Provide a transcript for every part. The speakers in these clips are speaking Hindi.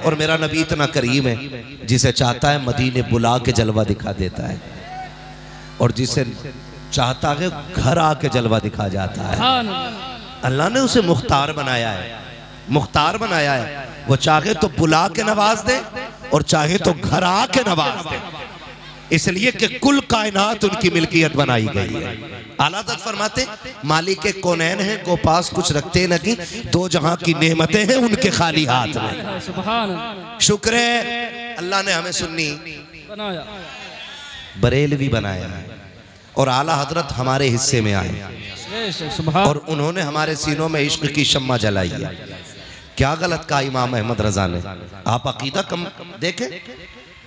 और मेरा नबी इतना करीम है, जिसे चाहता है मदीने बुला के जलवा दिखा देता है, और जिसे चाहता है घर आके जलवा दिखा जाता है। अल्लाह ने उसे मुख्तार बनाया है, मुख्तार बनाया है। वो चाहे तो बुला के नवाज दे और चाहे तो घर आके नवाज दे, इसलिए कि कुल कायनात उनकी मिल्कियत बनाई गई है। आला हज़रत फरमाते मालिक कौनैन है को पास कुछ रखते नहीं, दो जहां की नेमतें हैं उनके खाली हाथ में। शुक्र है अल्लाह ने हमें सुन्नी बरेलवी बनाया है और आला हजरत हमारे हिस्से में आए और उन्होंने हमारे सीनों में इश्क की शम्मा जलाई है। क्या गलत कहा इमाम अहमद रजा ने? आप अकीदा कम देखें,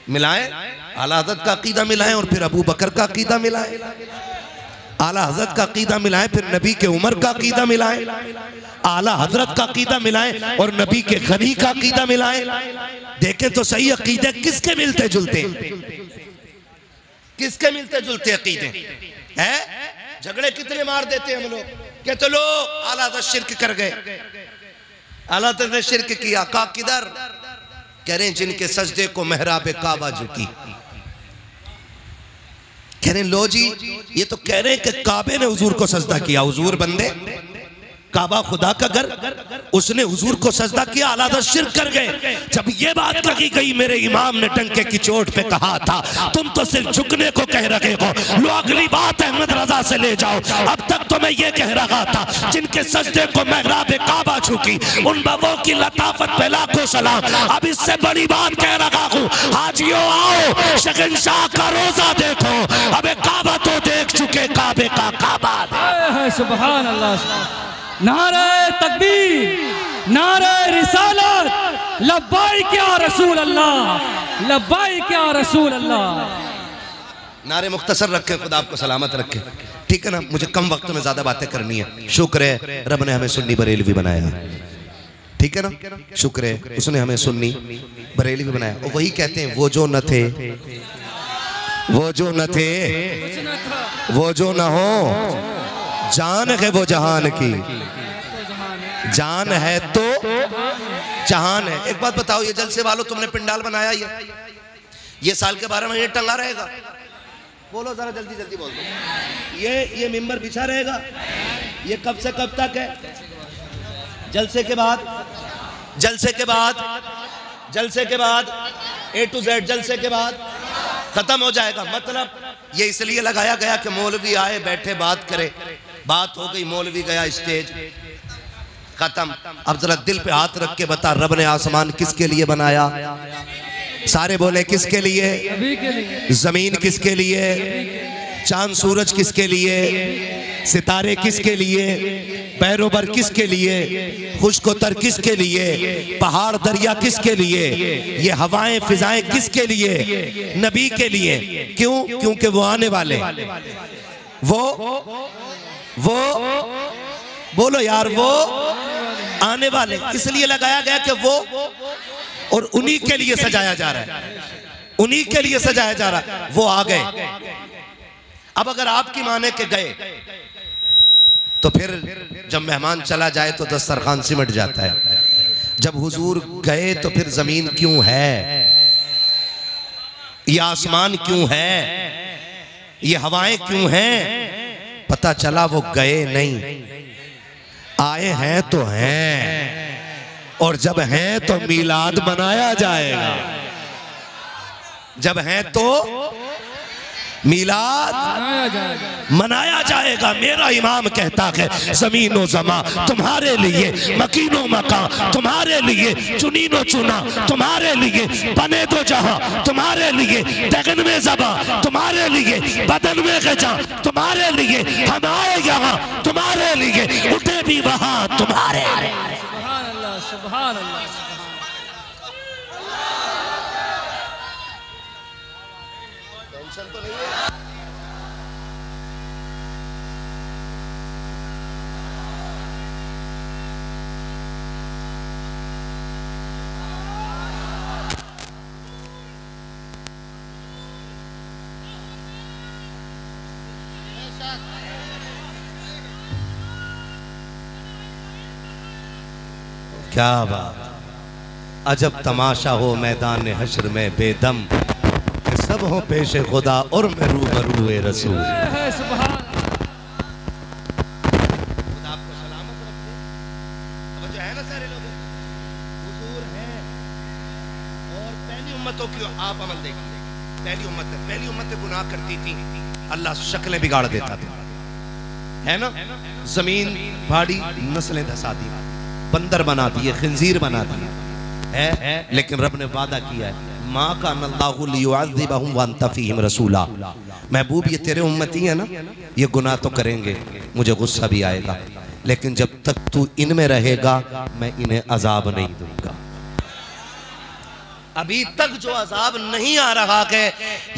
मिलाएं, आला हजरत का अकीदा मिलाएं और फिर अबू बकर का अकीदा मिलाएं, आला हजरत का अकीदा मिलाएं, फिर नबी के उमर का अकीदा मिलाएं, आला हजरत का अकीदा मिलाएं और नबी के गनी का अकीदा मिलाएं। देखें तो सही अकीदे किसके मिलते जुलते, किसके मिलते जुलते अकीदे हैं? झगड़े कितने मार देते हैं हम लोग, क्या तो लोग आला हजरत शिर्क कर गए, आला हजरत ने शिर्क किया। का किधर? कह रहे हैं जिनके सजदे को मेहराब काबा झुकी। कह रहे हैं लो जी, ये तो कह रहे हैं कि काबे ने हुजूर को सजदा किया। हुजूर बंदे, काबा खुदा का घर, उसने हुजूर को सजदा किया, आला हज़रत शिर्क कर गए। जब ये बात कही गई, मेरे इमाम ने टंके की चोट पे कहा था तुम तो सिर्फ झुकने को कह रहे हो, लो अगली बात अहमद रजा से ले जाओ। अब तक तो मैं ये कह रहा था जिनके सजदे को मेहराब काबा झुकी, उन बाबों की लताफत पे लाखों सलाम। अब इससे बड़ी बात कह रहा हूँ, हाजियों आओ शहंशाह का रोजा देखो, अबे काबा तो देख चुके, काबे का काबा। सुभान अल्लाह, नारे तकबीर, नारे रिसालत, लब्बाइक या रसूल अल्लाह, लब्बाइक या रसूल अल्लाह। नारे मुख्तसर रखे, खुदा आपको सलामत रखे, ठीक है ना? मुझे कम वक्त में ज्यादा बातें करनी है। शुक्र है रब ने हमें सुन्नी बरेलवी बनाया, ठीक है ना? शुक्र है उसने हमें सुन्नी बरेलवी बनाया। और वही कहते हैं वो जो न थे, वो जो न थे, वो जो न हो, जान है वो जहान की, जान है तो जहान है। एक बात बताओ, ये जलसे वालों तुमने पिंडाल बनाया, ये साल के 12 महीने टंगा रहेगा? बोलो जरा जल्दी जल्दी बोल दो। ये मिंबर बिछा रहेगा, ये कब से कब तक है? जलसे के बाद, जलसे के बाद, जलसे के बाद, A to Z जलसे के बाद खत्म हो जाएगा। मतलब ये इसलिए लगाया गया कि मौलवी आए, बैठे, बात करे, बात हो गई, मौलवी गया, स्टेज खत्म। अब जरा दिल पे हाथ रख के बता, रब ने आसमान किसके लिए बनाया? सारे बोले किसके लिए? जमीन किसके लिए? चांद सूरज किसके लिए? सितारे किसके लिए? पैरोबर किसके लिए? खुशकोतर किसके लिए? पहाड़ दरिया किसके लिए? ये हवाएं फिजाएं किसके लिए? नबी के लिए। क्यों? क्योंकि वो आने वाले, वो बोलो यार, वो आने वाले, इसलिए लगाया गया कि वो, और उन्हीं के लिए सजाया जा रहा है, उन्हीं के लिए सजाया जा रहा है। वो आ गए। अब अगर आपकी माने के गए तो फिर जब मेहमान चला जाए तो दस्तरखान सिमट जाता है। जब हुजूर गए तो फिर जमीन क्यों है, ये आसमान क्यों है, ये हवाएं क्यों हैं? पता चला वो गए नहीं, आए हैं तो हैं, और जब हैं तो मीलाद मनाया जाएगा, जब हैं तो मीलाद मनाया जाएगा। मेरा इमाम कहता है ज़मीनो ज़मा तुम्हारे लिए, मकीनो मकान तुम्हारे लिए, चुनीनो चुना तुम्हारे लिए, बने दो जहां तुम्हारे लिए, दगन में ज़बा तुम्हारे लिए, बदन में गजा तुम्हारे लिए, हम आए यहाँ तुम्हारे लिए, उठे भी वहां तुम्हारे लिए। सुभान अल्लाह, सुभान अल्लाह। टेंशन तो नहीं है? क्या बात, अजब तमाशा हो मैदान हश्र में बेदम, कि सब हो पेश खुदा और मैं रूबरू रसूल। सुभान खुदा आपको सलामत रखे। अब जो है ना सारे लोग हुजूर हैं, और पहली उम्मतों की आप अमल देखिए। पहली उम्मतें गुनाह करती थी, अल्लाह शक्लें बिगाड़ देता था, है ना। जमीन फाड़ी, नस्लें धसा दी, बंदर बना दिए, खिंजीर बना दिए, है। लेकिन रब ने वादा किया है, माँ का अल्लाहु लियुअज़्ज़िबहुम व अंत फ़ीहिम रसूला। महबूब ये तेरे उम्मती है ना, ये गुनाह तो करेंगे, मुझे गुस्सा भी आएगा, लेकिन जब तक तू इनमें रहेगा मैं इन्हें अजाब नहीं दूंगा। अभी तक जो अजाब नहीं आ रहा है,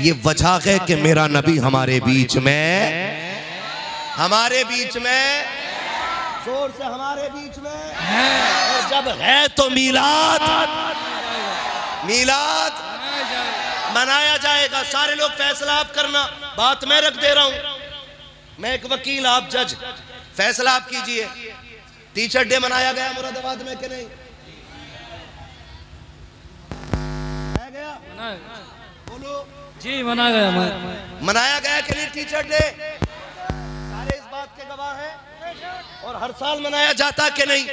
ये वजह है कि मेरा नबी हमारे बीच में जोर से हमारे बीच में है। और जब है तो मीलाद मनाया जाएगा। सारे लोग फैसला आप करना, बात मैं रख दे रहा हूं, मैं एक वकील, आप जज, फैसला आप कीजिए। टीचर डे मनाया गया मुरादाबाद में कि नहीं? बोलो जी, मनाया गया कि नहीं टीचर डे? सारे इस बात के गवाह हैं। और हर साल मनाया जाता कि नहीं?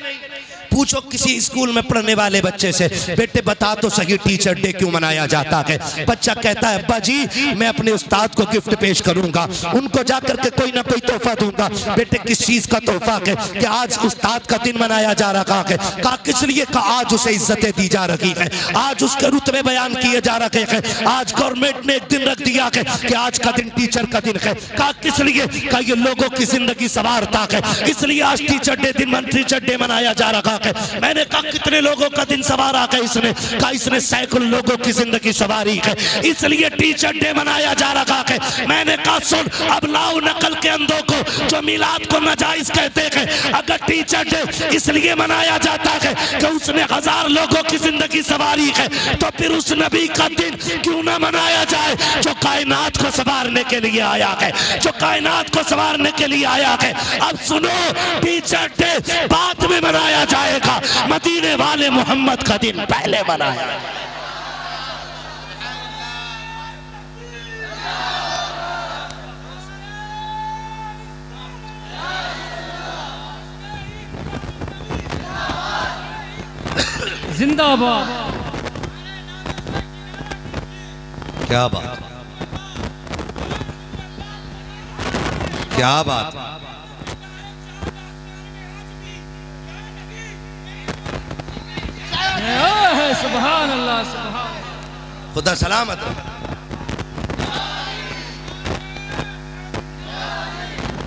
पूछो किसी स्कूल में पढ़ने वाले बच्चे से, बेटे बता तो सही टीचर डे क्यों मनाया जाता है? बच्चा कहता है अब्बा जी मैं अपने उस्ताद को गिफ्ट पेश करूंगा, उनको जाकर के कोई ना कोई तोहफा दूंगा। बेटे किस चीज का तोहफा है? कि आज उस्ताद का दिन मनाया जा रहा है। कहा किस लिए? का आज उसे इज्जतें दी जा रही है, आज उसके रुतबे बयान किए जा रहे हैं, आज गवर्नमेंट ने एक दिन रख दिया है कि आज का दिन टीचर का दिन है। कहा किस लिए? का ये लोगों की जिंदगी संवारता है, इसलिए आज टीचर डे मनाया जा रहा है। मैंने कहा कितने लोगों का दिन सवारा है इसने? कहा इसने सैकड़ों लोगों की जिंदगी सवारी है, इसलिए टीचर डे मनाया जा रहा है। मैंने कहा सुन, अब लाओ नकल के अंधों को जो मिलाद को नाजायज कहते हैं। अगर टीचर डे इसलिए मनाया जाता है कि उसने 1000 लोगों की जिंदगी सवारी है, तो फिर उस नबी का दिन क्यों ना मनाया जाए जो कायनात को संवारने के लिए आया है, जो कायनात को संवारने के लिए आया है। अब सुनो, टीचर डे बाद में मनाया जाएगा, मदीने वाले मोहम्मद का दिन पहले मनाया। जिंदाबाद। क्या बात, क्या बात। सुभान अल्लाह, सुभान। खुदा सलामत।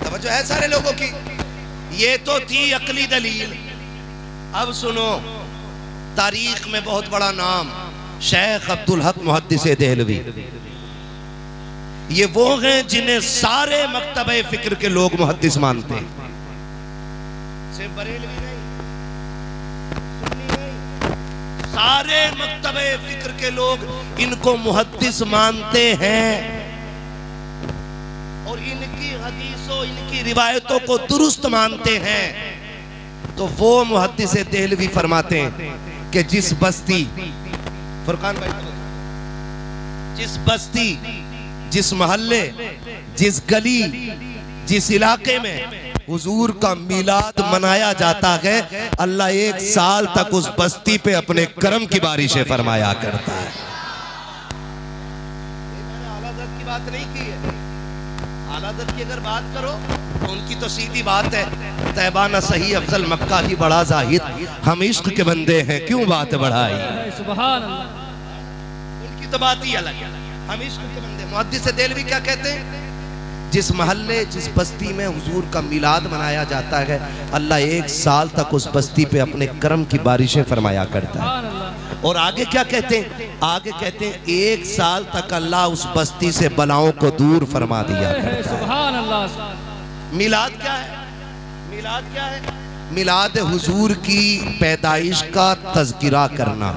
तवज्जो है सारे लोगों की। ये तो थी अकली दलील। अब सुनो, तारीख में बहुत बड़ा नाम शेख अब्दुल हक मुहद्दिस देहलवी, ये वो हैं जिन्हें सारे मकतबे फिक्र के लोग मुहद्दिस मानते हैं। सिर्फ बरेलवी नहीं, सारे मकतबे फिक्र के लोग इनको मुहद्दिस मानते हैं और इनकी हदीसों, इनकी रिवायतों को दुरुस्त मानते हैं। तो वो मुहद्दिस देहलवी फरमाते हैं कि जिस बस्ती, फुरकान भाई, जिस बस्ती, जिस मोहल्ले, जिस गली, जिस इलाके में हुजूर का मिलाद मनाया जाता है, अल्लाह 1 साल तक उस बस्ती पे अपने करम की बारिशें फरमाया करता है। मैंने आला हज़रत की बात नहीं की है। आला हज़रत की अगर बात करो तो उनकी तो सीधी बात है, तैबा न सही अफजल मक्का ही बड़ा जाहिद, हम इश्क के बंदे हैं क्यों बात बढ़ाई। सुभान अल्लाह। उनकी तो बात ही अलग है, हम इश्क के बंदे। मुहद्दिस देहलवी क्या कहते हैं? जिस महल्ले, जिस बस्ती में हुजूर का मिलाद मनाया जाता है, अल्लाह 1 साल तक उस बस्ती पे अपने करम की बारिशें फरमाया करता है। और आगे क्या कहते हैं? आगे कहते हैं 1 साल तक अल्लाह उस बस्ती से बलाओं को दूर फरमा दिया करता है। सुभान अल्लाह। मिलाद क्या है? मिलाद क्या है? मिलाद हुजूर की पैदाइश का तज़किरा करना।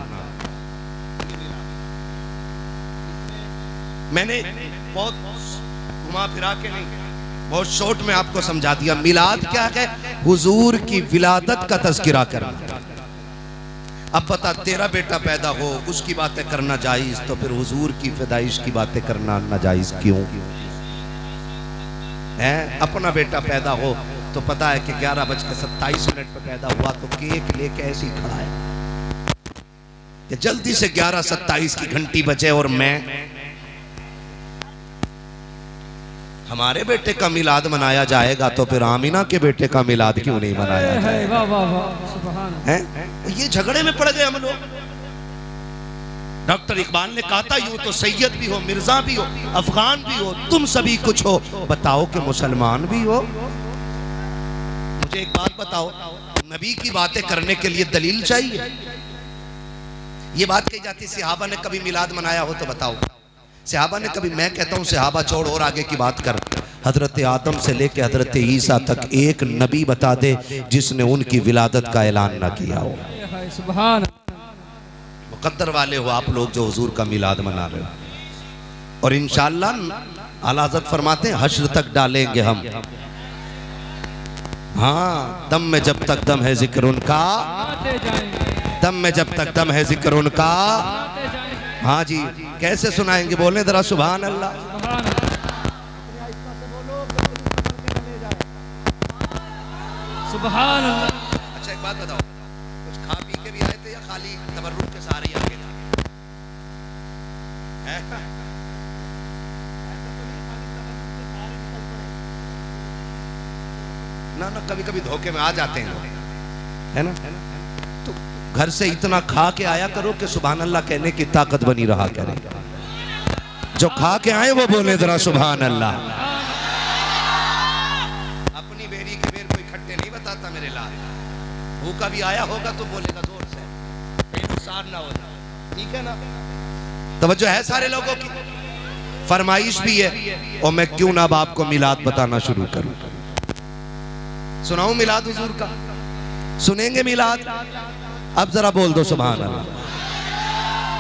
मैंने बहुत घुमा फिरा के नहीं, बहुत शॉर्ट में आपको समझा दिया। मिलाद क्या है? हुजूर की विलादत का तज़किरा करना। अब बता, तेरा बेटा पैदा हो उसकी बातें करना जायज, तो फिर हुजूर की पैदाइश की बातें करना नाजायज क्यों है? अपना बेटा पैदा हो तो पता है कि 11:27 पे पैदा हुआ तो केक लेके ऐसे ही खड़ा है कि जल्दी से 11:27 की घंटी बजे और मैं, हमारे बेटे का मिलाद मनाया जाएगा तो फिर आमिना के बेटे का मिलाद क्यों नहीं मनाया जाएगा? वाह वाह वाह, सुभान हैं? ये झगड़े में पड़ गए हम लोग। डॉक्टर इकबाल ने कहा था, यूं तो सैयद भी हो, मिर्जा भी हो, अफगान भी हो, तुम सभी कुछ हो, बताओ कि मुसलमान भी हो। मुझे एक बात बताओ, नबी की बातें करने के लिए दलील चाहिए? ये बात कही जाती, सहाबा ने कभी मिलाद मनाया हो तो बताओ। सहाबा ने कभी, मैं कहता हूँ सहाबा छोड़ और आगे की बात कर, हजरत आदम से लेकर हजरत ईसा तक एक नबी बता दे जिसने उनकी विलादत का ऐलान ना किया हो। सुभान। मुकद्दर वाले हो आप लोग जो हुजूर का मिलाद मना रहे हो, और इंशाअल्लाह आला हज़रत फरमाते हैं हश्र तक डालेंगे हम। हाँ, दम में जब तक दम है जिक्र उनका, दम में जब तक दम है जिक्र उनका। हाँ जी, कैसे सुनाएंगे? बोले जरा सुभान अल्लाह। सुभान अल्लाह। अच्छा एक बात बताओ, कुछ खा पी के भी आए थे या खाली तबर्रुक के सहारे आगे थे? ना ना, कभी कभी धोखे में आ जाते हैं, है ना? तो घर से इतना खा के आया करो कि सुभान अल्लाह कहने की ताकत बनी रहा करे। जो खा के आए वो बोले जरा सुभान अल्लाह। अपनी बेरी की बेर कोई खट्टे नहीं बताता मेरे लाल। भूखा भी आया होगा तो बोलेगा जोर से, नुकसान ना हो। ठीक है ना? तवज्जो है सारे लोगों की? फरमाइश भी है, और मैं क्यों ना अब आपको मिलाद बताना शुरू करूं। सुनाऊं मिलाद हुजूर का? सुनेंगे मिलाद? अब जरा बोल दो सुभान अल्लाह।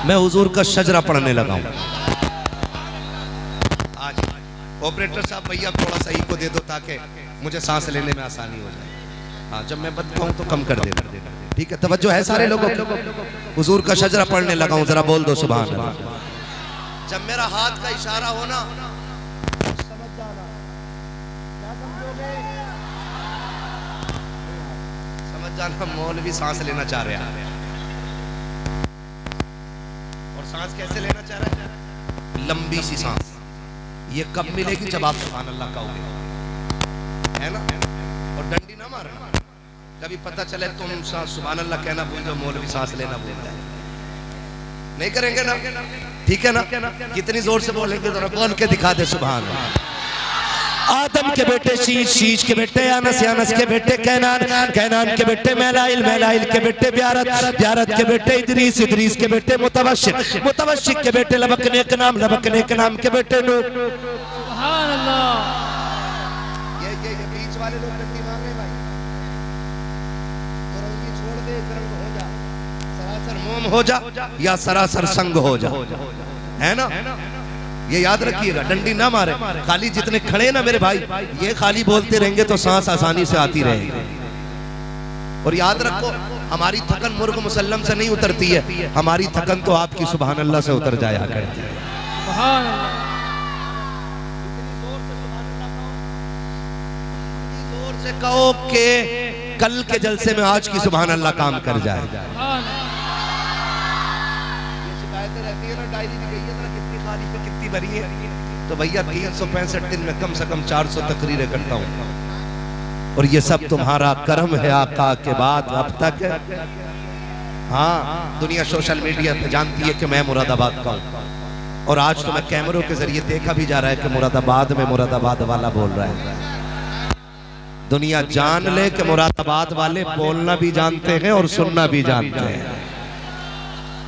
मैं हुजूर का शजरा पढ़ने लगा हूं। आज ऑपरेटर साहब भैया थोड़ा सा को दे दो ताकि मुझे सांस लेने में आसानी हो जाए। हाँ, जब मैं बदलूं तो कम कर देना। ठीक है, तवज्जो है सारे लोगों को? हुजूर का शजरा पढ़ने लगा हूं, जरा बोल दो सुभान अल्लाह। जब मेरा हाथ का इशारा हो ना, समझ जाना। क्या समझोगे? समझ जाना मौलवी सांस लेना चाह रहे हैं। और सांस कैसे लेना चाह रहे हैं? लंबी सी सांस। ये कब मिलेगी? जब आप सुभान अल्लाह कहोगे, है ना? और डंडी ना मारना। कभी पता चले तुम सुभान अल्लाह कहना भूल जाओ, मौलवी सांस लेना भूल जाए। नहीं करेंगे ना? ठीक है ना? कितनी जोर से बोलेंगे? जरा बोल के दिखा दे सुभान अल्लाह। आदम के बेटे शीश, शीश के बेटे अनस, अनस के बेटे कैनान, कैनान के बेटे मैलाइल, मैलाइल के बेटे ब्यारत, ब्यारत के बेटे इदरीस, इदरीस के बेटे मुतवश्शिक, मुतवश्शिक के बेटे लबकने के नाम, लबकने के नाम के बेटे नूह। सुभान अल्लाह। ये बीच वाले लोग गद्दी मार रहे भाई। रंगी छोड़ दे, रंग हो जा, सरासर मोम हो जा या सरासर संग हो जा, है ना? ये याद रखिएगा, डंडी ना मारे। खाली जितने खड़े ना मेरे भाई, ये खाली बोलते रहेंगे तो सांस आसानी से आती रहेगी। और याद रखो, हमारी थकन मुर्ग मुसल्लम से नहीं उतरती है, हमारी थकन तो आपकी सुभान अल्लाह से उतर जाया करती है। सुभान अल्लाह। जोर से कहो कि कल के जलसे में आज की सुभान अल्लाह काम कर जाए। शिकायतें रहती है ना, डायरी में गई है ना, कितनी खाली पे कितनी भरी है, तो भैया 365 दिन में कम से कम 400 तकरीरें करता हूँ, और ये सब तुम्हारा कर्म है आका के बाद अब तक। हाँ, दुनिया सोशल मीडिया पे जानती है कि मैं मुरादाबाद का हूँ, और आज तो मैं कैमरों के जरिए देखा भी जा रहा है कि मुरादाबाद में मुरादाबाद वाला बोल रहा है। दुनिया जान ले कि मुरादाबाद वाले बोलना भी जानते हैं और सुनना भी जानते हैं,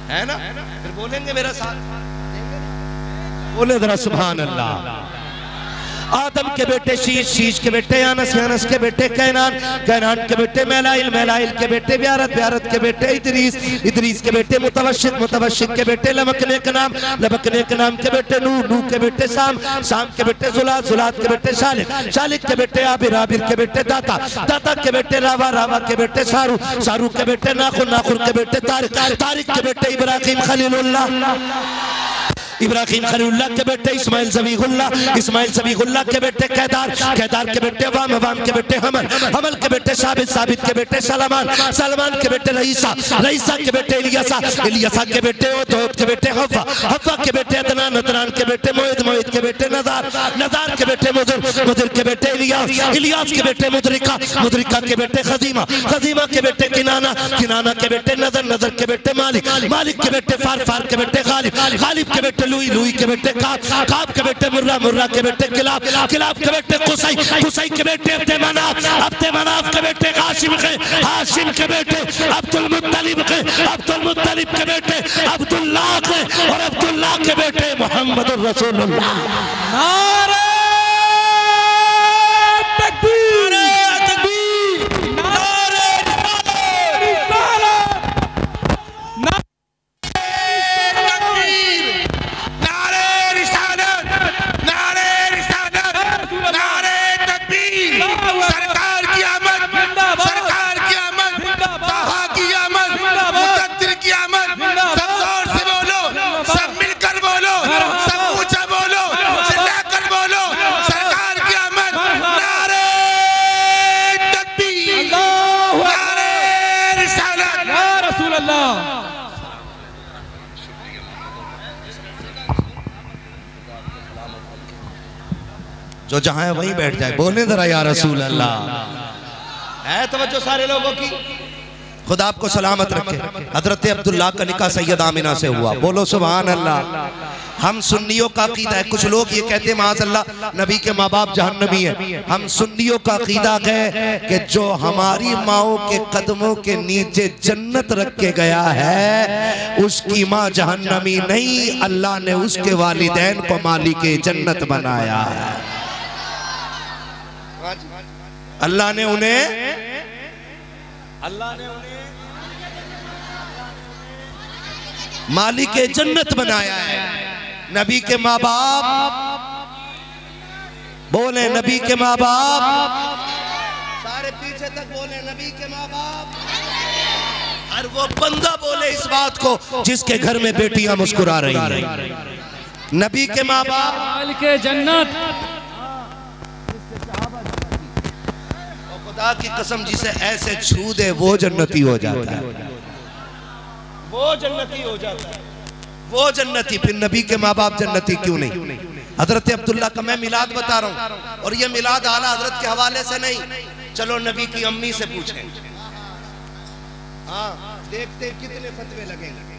है ना? फिर बोलेंगे मेरा साथ, बोले जरा सुभान अल्लाह। आदम के बेटे शीश, शीश के बेटे यानस, यानस के बेटे कैनान, कैनान के बेटे मैलाइल, मैलाइल के बेटे ब्यारत, ब्यारत के बेटे इदरीस, इदरीस के बेटे मुतवशिक, मुतवशिक के बेटे लमकने का नाम, लमकने के नाम के बेटे नूह, नूह के बेटे शाम, शाम के बेटे जुलात, जुलात के बेटे शालिक, शालिक के बेटे आबिर, आबिर के बेटे दाता, दाता के बेटे रावा, रावा के बेटे सारू, सारू के बेटे नाखुर, नाखुर के बेटे तारिक, तारिक के बेटे इब्राहिम खलीलुल्लाह, इब्राहिम खलीलुल्लाह के बेटे इस्माइल ज़बीहुल्लाह, इस्माइल ज़बीहुल्लाह के बेटे कैदार, कैदार के बेटे वाम, वाम के बेटे हमल, हमल के बेटे साबित, साबित के बेटे सलमान, सलमान के बेटे रईसा, रईसा के बेटे इलियासा, इलियासा के बेटे ओद के बेटे हव्वा, हव्वा के बेटे अदनान, अदनान के बेटे मोहिद, मोहिद के बेटे नदार, नदार के बेटे मुदर, मुदर के बेटे इलियास, इलियास के बेटे मुदरिका, मुदरिका के बेटे खदीमा, खदीमा के बेटे किनाना, किनाना के बेटे नदर, नदर के बेटे मालिक, मालिक के बेटे फार, फार के बेटे गालिब, गालिब के बेटे लुई, लुई के बेटे काब, काब के बेटे मुर्रा, मुर्रा के बेटे किलाब, किलाब के बेटे कुसै, कुसै के बेटे अब्दे मनाफ, अब्दे मनाफ के बेटे हाशिम के, हाशिम के बेटे अब्दुल मुत्तलिब के, अब्दुल मुत्तलिब के बेटे अब्दुल्लाह के, और अब्दुल्लाह के बेटे मोहम्मद रसूलुल्लाह। नारे तकबीर, नारे तकबीर, नारे रिसालत, सरकार की आमद, सरकार की आमद, ताहा की आमद, मुक़द्दिर की आमद, सब जोर से बोलो, सब मिलकर बोलो, सब ऊंचा बोलो, चिल्लाकर बोलो, सरकार की आमद, नारे तकबीर, नारे रिसालत, या रसूल अल्लाह। जो जहां है वहीं बैठ जाए, बोले जरा या रसूल अल्लाह। है तवज्जो सारे लोगों की। खुदा आपको सलामत रखे। हजरत अब्दुल्लाह का निकाह सैयद आमिना से हुआ, बोलो सुभान अल्लाह। हम सुन्नियों का अकीदा है, कुछ लोग ये कहते हैं माज़अल्लाह नबी के माँ बाप जहन्नमी है। हम सुन्नियों का अकीदा है कि जो हमारी माओ के कदमों के नीचे जन्नत रख के गया है उसकी माँ जहन्नमी नहीं, अल्लाह ने उसके वालिदैन को मालिक जन्नत बनाया है। अल्लाह ने उन्हें मालिक जन्नत बनाया है। नबी के माँ बाप बोले, नबी के माँ बाप सारे पीछे तक बोले, नबी के माँ बाप। और वो बंदा बोले इस बात को जिसके घर में बेटियां मुस्कुरा रही हैं। नबी के माँ बाप मालिक जन्नत। खुदा की कसम जिसे ऐसे छू दे वो जन्नती हो जाता है, वो जन्नती हो जाता है, वो जन्नती। फिर नबी के माँ बाप जन्नती क्यों नहीं? हजरत अब्दुल्ला का मैं मिलाद बता रहा हूँ, और ये मिलाद आला हजरत के हवाले से नहीं, चलो नबी की अम्मी से पूछें। हाँ, देखते कितने फतवे लगेंगे।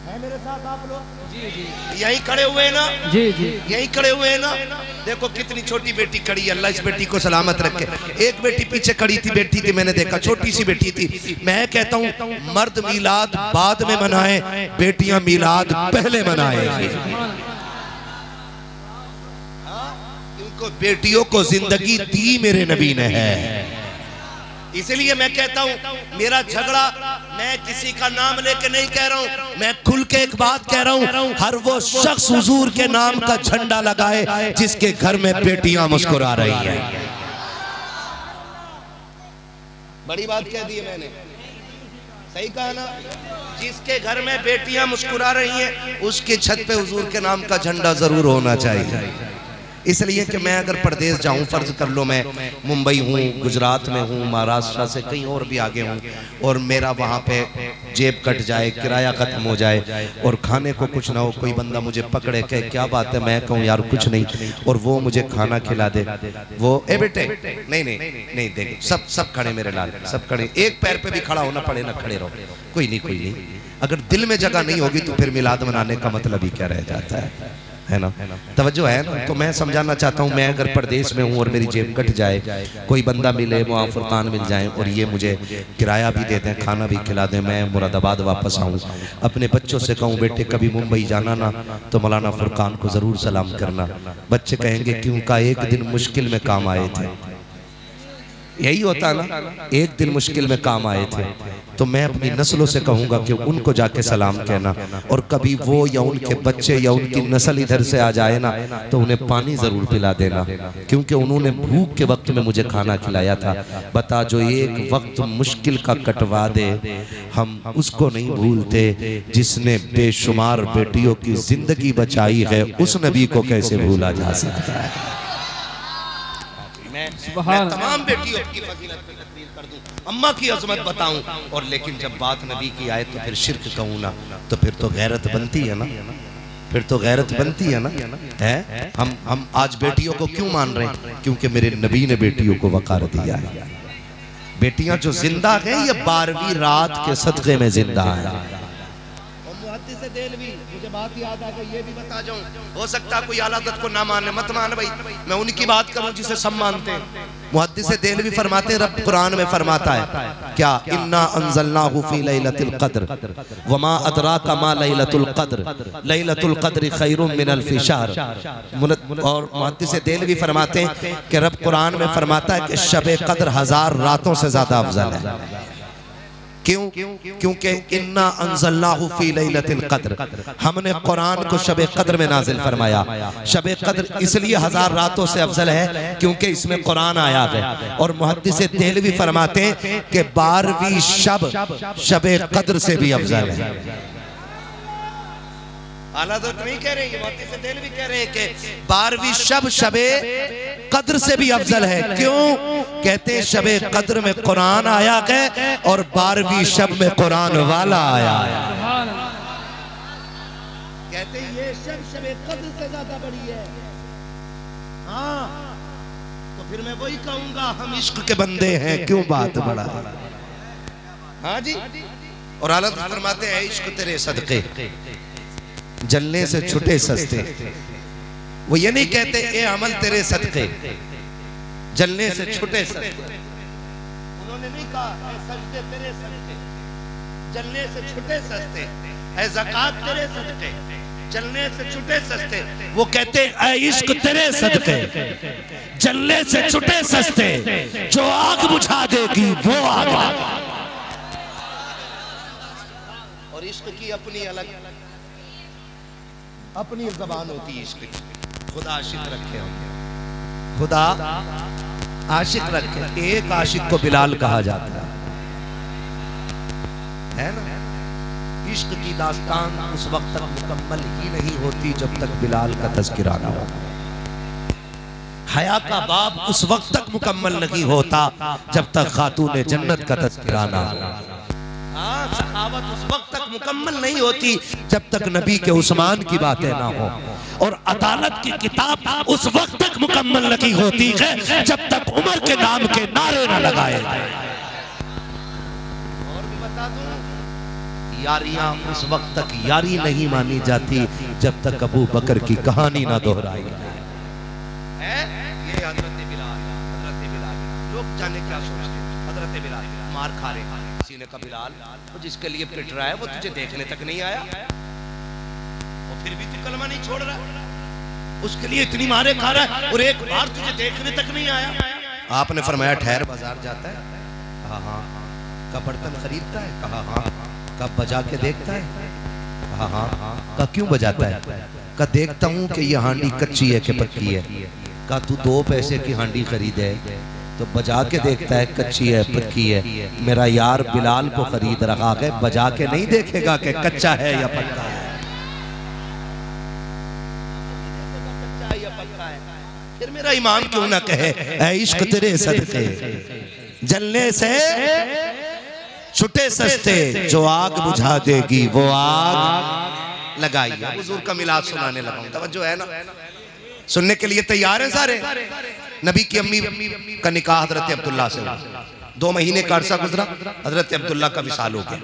है मेरे साथ आप लोग? जी जी, यहीं खड़े हुए ना? जी जी, यहीं खड़े हुए हैं ना? देखो कितनी छोटी बेटी खड़ी है, अल्लाह इस बेटी को सलामत रखे। एक बेटी पीछे खड़ी थी, बैठी थी, मैंने देखा छोटी सी बेटी थी। मैं कहता हूँ मर्द मिलाद बाद में मनाए, बेटियां मिलाद पहले मनाए। इनको बेटियों को जिंदगी दी मेरे नबी ने है। इसलिए मैं कहता हूँ मेरा झगड़ा मैं किसी का नाम लेके नहीं कह रहा हूँ, मैं खुल के एक बात कह रहा हूँ, हर वो शख्स हुजूर के नाम का झंडा लगाए जिसके घर में बेटियां मुस्कुरा रही हैं। बड़ी बात कह दी है मैंने, सही कहा ना? जिसके घर में बेटियां मुस्कुरा रही हैं उसकी छत पे हुजूर के नाम का झंडा जरूर होना चाहिए। इसलिए कि मैं अगर प्रदेश जाऊं, फर्ज कर लो मैं मुंबई हूँ, गुजरात में हूँ, महाराष्ट्र से कहीं और भी आगे हूँ, और मेरा वहाँ पे जेब कट जाए, किराया खत्म हो जाए और खाने को कुछ ना हो, कोई बंदा मुझे पकड़े कहे क्या बात है, मैं कहूँ यार कुछ नहीं, और वो मुझे खाना खिला दे, वो ए बेटे नहीं नहीं नहीं, देख सब खड़े मेरे लाल, सब खड़े, एक पैर पे भी खड़ा होना पड़े ना खड़े रहो, कोई नहीं। अगर दिल में जगह नहीं होगी तो फिर मिलाद मनाने का मतलब ही क्या रह जाता है? है ना, तवज्जो है ना। तो मैं समझाना चाहता हूँ, मैं अगर परदेश में हूँ और मेरी जेब कट जाए, कोई बंदा मिले, वहाँ फुरकान मिल जाए और ये मुझे किराया भी दे दें, खाना भी खिला दें, मैं मुरादाबाद वापस आऊँ, अपने बच्चों से कहूँ बेटे कभी मुंबई जाना ना तो मौलाना फुरकान को ज़रूर सलाम करना। बच्चे कहेंगे क्यों? का एक दिन मुश्किल में काम आए थे। यही होता ना, एक दिन मुश्किल में काम आए थे। तो मैं अपनी नस्लों से कहूँगा कि उनको जाके सलाम कहना, और कभी वो या उनके बच्चे या उनकी नस्ल इधर से आ जाए ना तो उन्हें पानी ज़रूर पिला देना, क्योंकि उन्होंने भूख के वक्त में मुझे खाना खिलाया था। बता जो एक वक्त मुश्किल का कटवा दे, हम उसको नहीं भूलते जिसने बेशुमार बेटियों की जिंदगी बचाई है, उस नबी को कैसे भूला जा सकता है। मैं तमाम बेटियों की फजीलत पे तकरीर कर दूं, अम्मा की अजमत बताऊं, और लेकिन जब बात नबी की आए तो फिर शिर्क कहूं ना, तो फिर तो गैरत बनती है ना, फिर तो गैरत बनती है ना। है हम आज बेटियों को क्यों मान रहे हैं? क्योंकि मेरे नबी ने बेटियों को वकार दिया है। बेटियां जो जिंदा हैं ये 12वीं रात के सदक़े में जिंदा है। मुहद्दिस देलवी, मुझे बात याद आ गई, ये भी बता जाऊं, हो सकता है कोई आलादत को ना माने, मत मान भाई, मैं उनकी बात करूं जिसे सब मानते हैं। मुहद्दिस देलवी फरमाते हैं, रब कुरान में फरमाता है क्या, इन्ना अंज़लनाहु फी लैलतिल क़द्र वमा अदराका मा लैलतुल क़द्र लैलतुल क़द्र खैरुम मिन अल्फ़ि शहर। और मुहद्दिस देलवी फरमाते हैं कि रब कुरान में फरमाता है कि शब क़द्र 1000 रातों से ज्यादा अफजल है। क्यों? क्योंकि इन्ना अंज़लनाहु फी लैलतिल क़द्र, हमने कुरान को शब क़द्र में नाजिल फरमाया। शब क़द्र इसलिए 1000 रातों से अफजल है क्योंकि इसमें कुरान आया है। और मुहद्दिस देहलवी फरमाते हैं कि 12वीं शब क़द्र से भी अफजल है। आलादत नहीं कह रहे, मुहद्दिस देहलवी कह रहे हैं कि 12वीं शब क़द्र से भी अफजल है। क्यों? कहते हैं शब क़द्र में कुरान आया है और 12वीं शब में कुरान वाला आया है। कहते हैं ये शब क़द्र से ज्यादा बड़ी है। हाँ, तो फिर मैं वही कहूंगा, हम इश्क के बंदे हैं, क्यों बात बड़ा है। हाँ जी। और आलत फरमाते हैं इश्क तेरे सदके जलने से छुटे सस्ते। वो ये नहीं कहते ए अमल तेरे सदके जलने से छुटे सस्ते, उन्होंने नहीं कहा ए सजदे तेरे सदके जलने से छुटे सस्ते, ए ज़कात तेरे सदके जलने से छुटे सस्ते। वो कहते ए इश्क तेरे सदके जलने से छुटे सस्ते, जो आग बुझा देगी वो आग। और इश्क की अपनी अलग अपनी ज़बान होती है। इश्क खुदा आशिक रखे होंगे, खुदा आशिक रखे। एक आशिक को बिलाल कहा जाता है ना। इश्क की दास्तान उस वक्त तक मुकम्मल ही नहीं होती जब तक बिलाल का तज़किरा ना हो। हया का बाब उस वक्त तक मुकम्मल नहीं होता जब तक खातून जन्नत का तज़किरा ना हो। सखावत उस वक्त तक मुकम्मल नहीं होती जब तक नबी के उस्मान की बातें ना हो। और अदालत की किताब उस वक्त तक मुकम्मल नहीं होती है जब तक उमर के नाम के नारे न लगाए। और भी बता दूं, यारियां उस वक्त तक यारी नहीं मानी जाती जब तक अबू बकर की कहानी ना दोहराई। ये हजरत बिलाल लोग जाने क्या सोचते हैं। हजरत बिलाल मार खा रहे, सीने का बिलाल वो जिसके लिए पिट रहा है वो तुझे देखने तक नहीं आया, और फिर भी तू कलमा नहीं छोड़ रहा, उसके लिए इतनी मारे खा रहा है और एक बार तुझे देखने तक नहीं आया। आपने फरमाया ठहर, बाजार जाता है? कहा हाँ। कब बर्तन खरीदता है? कहा हाँ। कब बजा के देखता है? कहा हाँ। कहा क्यों बजाता है? कहा देखता हूँ कि ये हांडी कच्ची है कि पक्की है। कहा तू 2 पैसे की हांडी खरीदे तो बजा के देखता है कच्ची है पक्की है। मेरा यार बिलाल को खरीद रखा है, बजा के नहीं देखेगा कि कच्चा है या पक्का है। कच्चा या पक्का है, फिर मेरा इमाम क्यों ना कहे ऐ इश्क तेरे सदके जलने से छुटे सस्ते, जो आग बुझा देगी वो आग लगाइए। हुजूर का मिलाद सुनाने लगा, तवज्जो है ना? सुनने के लिए तैयार है सारे? नबी की अम्मी का निकाह हजरत अब्दुल्ला से हुआ, 2 महीने का अरसा गुजरा, हजरत अब्दुल्ला का विसाल हो गया।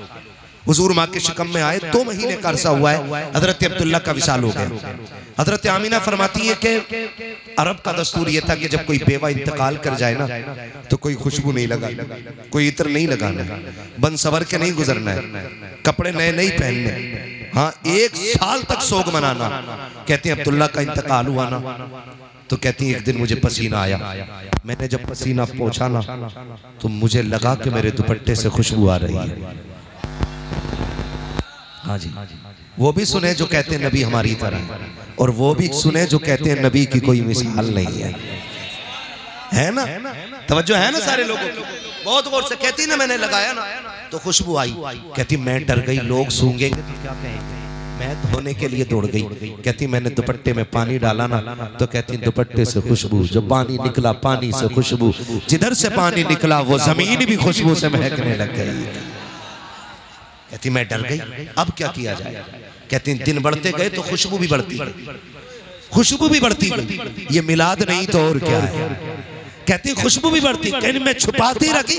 हुजूर माँ के शिकम में आए, 2 महीने का अरसा हुआ है, हजरत अब्दुल्ला का विसाल हो गया। हजरत आमीना फरमाती है कि अरब का दस्तूर ये था कि जब कोई बेवा इंतकाल कर जाए ना तो कोई खुशबू नहीं लगाना, कोई इत्र नहीं लगाना, बन सवर के नहीं गुजरना है, कपड़े नए नहीं पहनने, हाँ 1 साल तक सोग मनाना। कहते हैं अब्दुल्ला का इंतकाल हुआ ना तो कहती है एक दिन मुझे पसीना आया, मैंने जब पसीना पोंछा ना तो मुझे लगा कि मेरे दुपट्टे से खुशबू आ रही है। हाँ जी, वो भी सुने जो कहते हैं नबी हमारी तरह, और वो भी सुने जो कहते हैं नबी की कोई मिसाल नहीं है ना? तवज्जो है ना सारे लोगों की? बहुत गौर से कहती ना मैंने लगाया ना तो खुशबू आई। कहती मैं डर गई, लोग सूंघेंगे तो क्या कहेंगे, मैं धोने के लिए दौड़ गई। कहती मैंने दुपट्टे में पानी डाला ना तो कहती दुपट्टे से खुशबू, जो पानी निकला पानी से खुशबू, जिधर से पानी निकला वो जमीन भी खुशबू से महकने लग गई। कहती मैं डर गई, अब क्या किया जाए? कहती दिन बढ़ते गए तो खुशबू भी बढ़ती गई, खुशबू भी बढ़ती गई। ये मिलाद नहीं तो और क्या है? कहती खुशबू भी बढ़ती, कहती मैं छुपाती रखी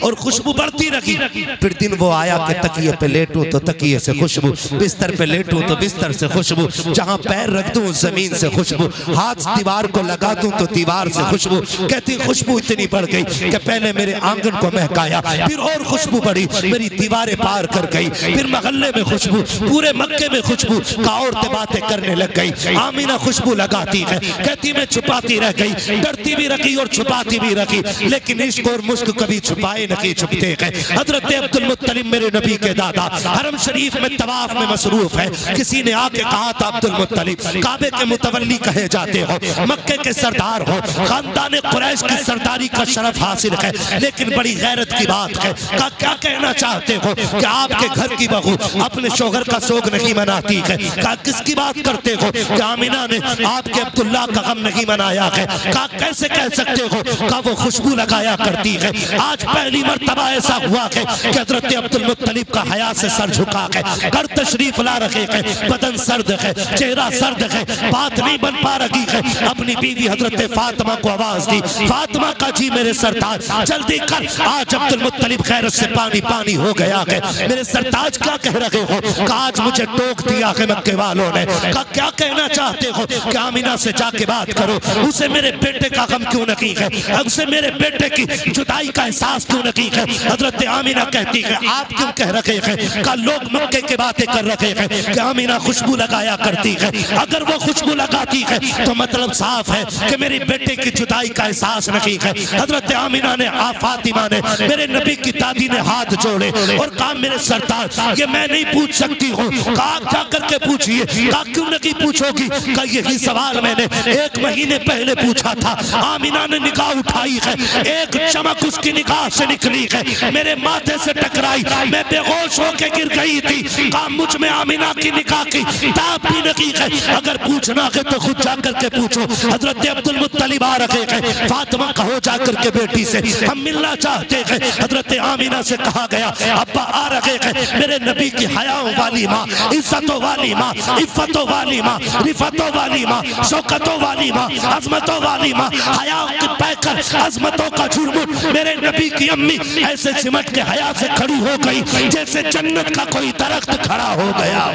और खुशबू बढ़ती रखी। फिर दिन वो आया कि तकिए पे लेटूं तो तकिए से खुशबू, बिस्तर पे लेटूं तो बिस्तर से खुशबू, जहां पैर रख दूं जमीन से खुशबू, हाथ दीवार को लगा दूं तो दीवार से खुशबू। कहती खुशबू इतनी बढ़ गई कि पहले मेरे आंगन को महकाया, फिर और खुशबू बढ़ी, मेरी दीवारें पार कर गई, फिर महल्ले में खुशबू, पूरे मक्के में खुशबू का औरतें बातें करने लग गई। आमीना खुशबू लगाती है, कहती मैं छुपाती रह गई, डरती भी रखी और छुपाती भी रखी, लेकिन इश्क और मुश्क कभी छुपाए नहीं छुपते गए। हजरत अब्दुल मुत्तलिब मेरे नबी के दादा हरम शरीफ में तवाफ में मसरूफ है। किसी ने आके कहा था अब्दुल मुत्तलिब काबे के मुतवल्ली कहे जाते हो, मक्के के सरदार हो, खानदान कुरैश की सरदारी का शरफ हासिल है, लेकिन बड़ी गैरत की बात है, क्या कहना चाहते हो कि आपके घर की बहू अपने शोहर का सोग नहीं मनाती है? किसकी बात करते हो कि आमीना ने आपके अब्दुल्ला का गम नहीं मनाया है? कैसे कह सकते हो का वो खुशबू लगाया करती है? आज पहली मर्तबा ऐसा हुआ है कि हजरत अब्दुल मुत्तलिब का हया से सर झुका है, घर तशरीफ ला रखे हैं, बदन सर्द है, चेहरा सर्द है, बात नहीं बन पा रही है। अपनी बीवी हजरत फातिमा को आवाज दी, फातिमा का जी मेरे सरताज जल्दी कर, आज अब्दुल मुत्तलिब खैरत से पानी पानी हो गया है। मेरे सरताज क्या कह रहे हो? आज मुझे टोक दिया है मक्के वालों ने। क्या कहना चाहते हो कि आमीना से जाके बात करो, उसे मेरे बेटे का गम क्यों नहीं है, उसे मेरे बेटे की जुदाई का एहसास क्यों नहीं है? हजरत आमीना कहती है आप क्यों कह रहे हैं का लोग मक्के के बातें कर रहे हैं कि आमीना खुशबू लगाया करती है। अगर वो खुशबू लगाती है तो मतलब साफ है कि मेरे बेटे की जुदाई का एहसास नहीं है। हजरत आमीना ने फातिमा ने मेरे नबी की दादी ने हाथ जोड़े और कहा मेरे सरताज ये मैं नहीं पूछ सकती हूँ। कहा क्या करके पूछिए? कहा क्यों नहीं पूछोगी? कहा यही सवाल मैंने 1 महीने पहले पूछा था। आमीना ने निकाह उठाई है, एक चमक उसकी निगाह से निकली है, मेरे माथे से टकराई, मैं बेहोश होकर गिर गई थी। कहा मुझ में आमीना की निगाह की ताब भी नहीं है, अगर पूछना है तो खुद जाकर के पूछो। हजरत अब्दुल मुत्तलिब आ रखे हैं, फातिमा कहो जाकर के बेटी से हम मिलना चाहते हैं। हजरत आमीना से कहा गया अब्बा आ रहे हैं, मेरे नबी की हयाओं वाली माँ, इज्जतों वाली माँ, इफ्फतों वाली माँ, रिफतों वाली माँ, शौकतों वाली माँ, अजमतों वाली माँ, हयाओं की पैकर अजमतों का झुरमुट मेरे नबी की अम्मी ऐसे सिमट के हया से खड़ी हो गई जैसे जन्नत का कोई दरख्त खड़ा हो गया।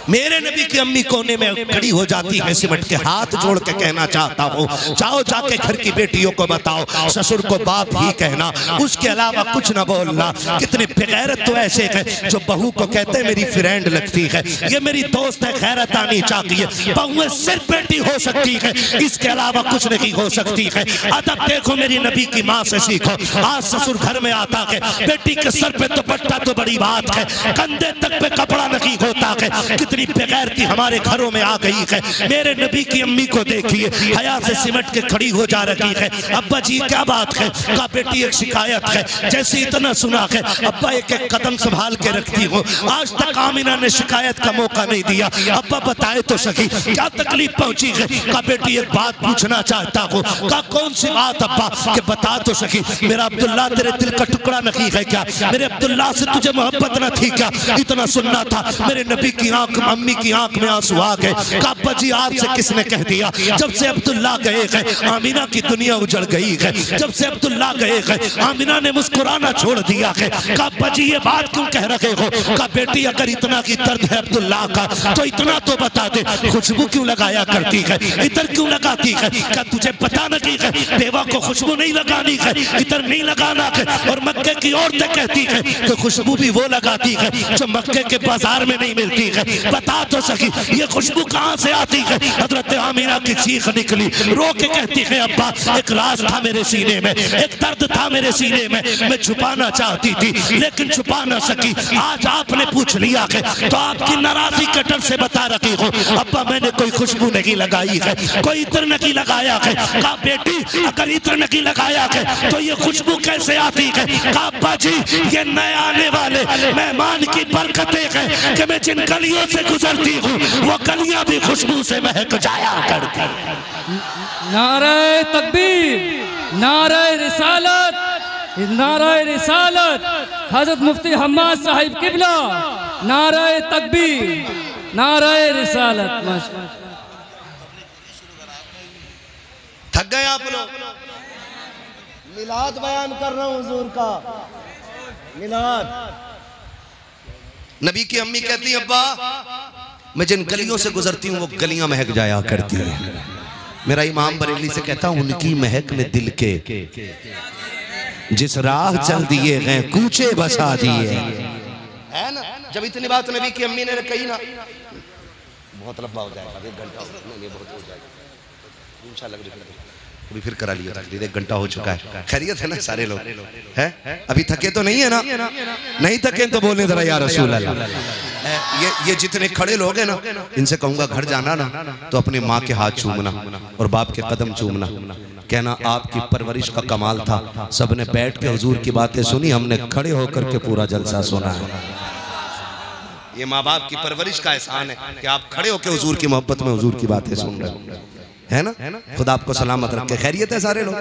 मेरे नबी की अम्मी कोने में खड़ी हो जाती है, सिमट के हाथ जोड़ के कहना चाहता हूँ जाओ जाके घर की बेटियों को बताओ, ससुर को बाप ही कहना, उसके अलावा कुछ ना बोलना। कितने बेगैरत तो ऐसे हैं जो बहू को कहते हैं मेरी फ्रेंड लगती है, ये मेरी दोस्त है, खैरत आनी चाहिए। बहुएं सिर्फ बेटी हो सकती है, इसके अलावा कुछ नहीं हो सकती है। अदब देखो मेरी नबी की माँ से सीखो। आज ससुर घर में आता है, बेटी के सर पे दुपट्टा तो बड़ी बात है, कंधे तक पे कपड़ा नहीं होता है। बेगैरती हमारे घरों में आ गई है। मेरे नबी की अम्मी को देखिए हया से सिमट के खड़ी हो जा रही है। अब्बा जी क्या बात है? का बेटी एक शिकायत है, जैसे इतना सुना है अब्बा एक एक कदम संभाल के रखती हो, आज तक आमीना ने शिकायत का मौका नहीं दिया। अब्बा बताए तो सही क्या तकलीफ पहुंची है? का बेटी एक बात पूछना चाहता हूँ। का कौन सी बात अब्बा? के बता तो सही, मेरा अब्दुल्ला तेरे दिल का टुकड़ा नहीं है क्या? मेरे अब्दुल्ला से तुझे मोहब्बत न थी क्या? इतना सुनना था। मेरे नबी की आंख अम्मी की आंख में आंसू आ गए। कहा अब्बा जी आपसे किसने कह दिया? जब से अब्दुल्ला गए हैं आमिना की दुनिया उजड़ गई है। जब से अब्दुल्ला गए हैं आमिना ने मुस्कुराना छोड़ दिया है। कहा अब्बा जी ये बात क्यों कह रहे हो? कहा बेटी अगर इतना की दर्द है अब्दुल्ला का तो इतना तो बता दे, खुशबू क्यों लगाया करती है, इधर क्यों लगाती है? क्या तुझे पता नहीं है बेवा को खुशबू नहीं लगानी है, इधर नहीं लगाना है? और मक्के की औरतें कहती है कि खुशबू भी वो लगाती है जो मक्के के बाजार में नहीं मिलती है। बता तो सकी ये खुशबू कहाँ से आती है? हजरत आमिना की चीख निकली, रो के कहती है अब्बा एक राज था मेरे सीने में, एक दर्द था मेरे सीने में, मैं छुपाना चाहती थी लेकिन छुपा ना सकी। आज आपने पूछ लिया है तो आपकी नाराजगी के डर से बता रही हो अब्बा मैंने कोई खुशबू नहीं लगाई है, कोई इत्र नहीं लगाया है। कहा बेटी अगर इत्र नहीं लगाया है तो ये खुशबू कैसे आती है? कहा अब्बा जी ये नए आने वाले मेहमान की बरकतें हैं कि मैं जिन गलियों से गुजरती हूँ वो गलियां भी खुशबू से महक जाया करती हैं। नारे तकबीर, नारे रिसालत, नारे रिसालत, हजरत मुफ्ती हम्माद साहिब किबला, नारे तकबीर, नारे रिसालत। माशाअल्लाह। थक गए आप लोग? मिलाद बयान कर रहा हूं हुजूर का, मिलाद। नबी की अम्मी कहती है अब्बा मैं जिन गलियों से गुजरती हूँ वो गलियां महक जाया करती हैं। मेरा इमाम बरेली से कहता हूँ उनकी महक ने दिल के जिस राह चल दिए गए कूचे बसा दिए है ना। जब इतनी बात नबी की अम्मी ने कही ना, बहुत लंबा हो जाएगा, 1 घंटा नहीं बहुत हो जाएगा इंशाल्लाह। अभी फिर करा लिया, 1 घंटा हो चुका है। खैरियत है ना सारे लोग हैं? अभी थके तो नहीं है ना? नहीं थके तो बोले जरा या रसूल अल्लाह। ये जितने खड़े लोग हैं ना इनसे कहूंगा घर जाना ना तो अपनी माँ के हाथ चूमना और बाप के कदम चूमना, कहना आपकी परवरिश का कमाल था। सबने बैठ के हुजूर की बातें सुनी, हमने खड़े होकर के पूरा जलसा सुना है। ये माँ बाप की परवरिश का एहसान है कि आप खड़े होकर हुजूर की मोहब्बत में हुजूर की बातें सुन रहे हो, है ना। खुदा आपको सलामत रखे। खैरियत है सारे लोग?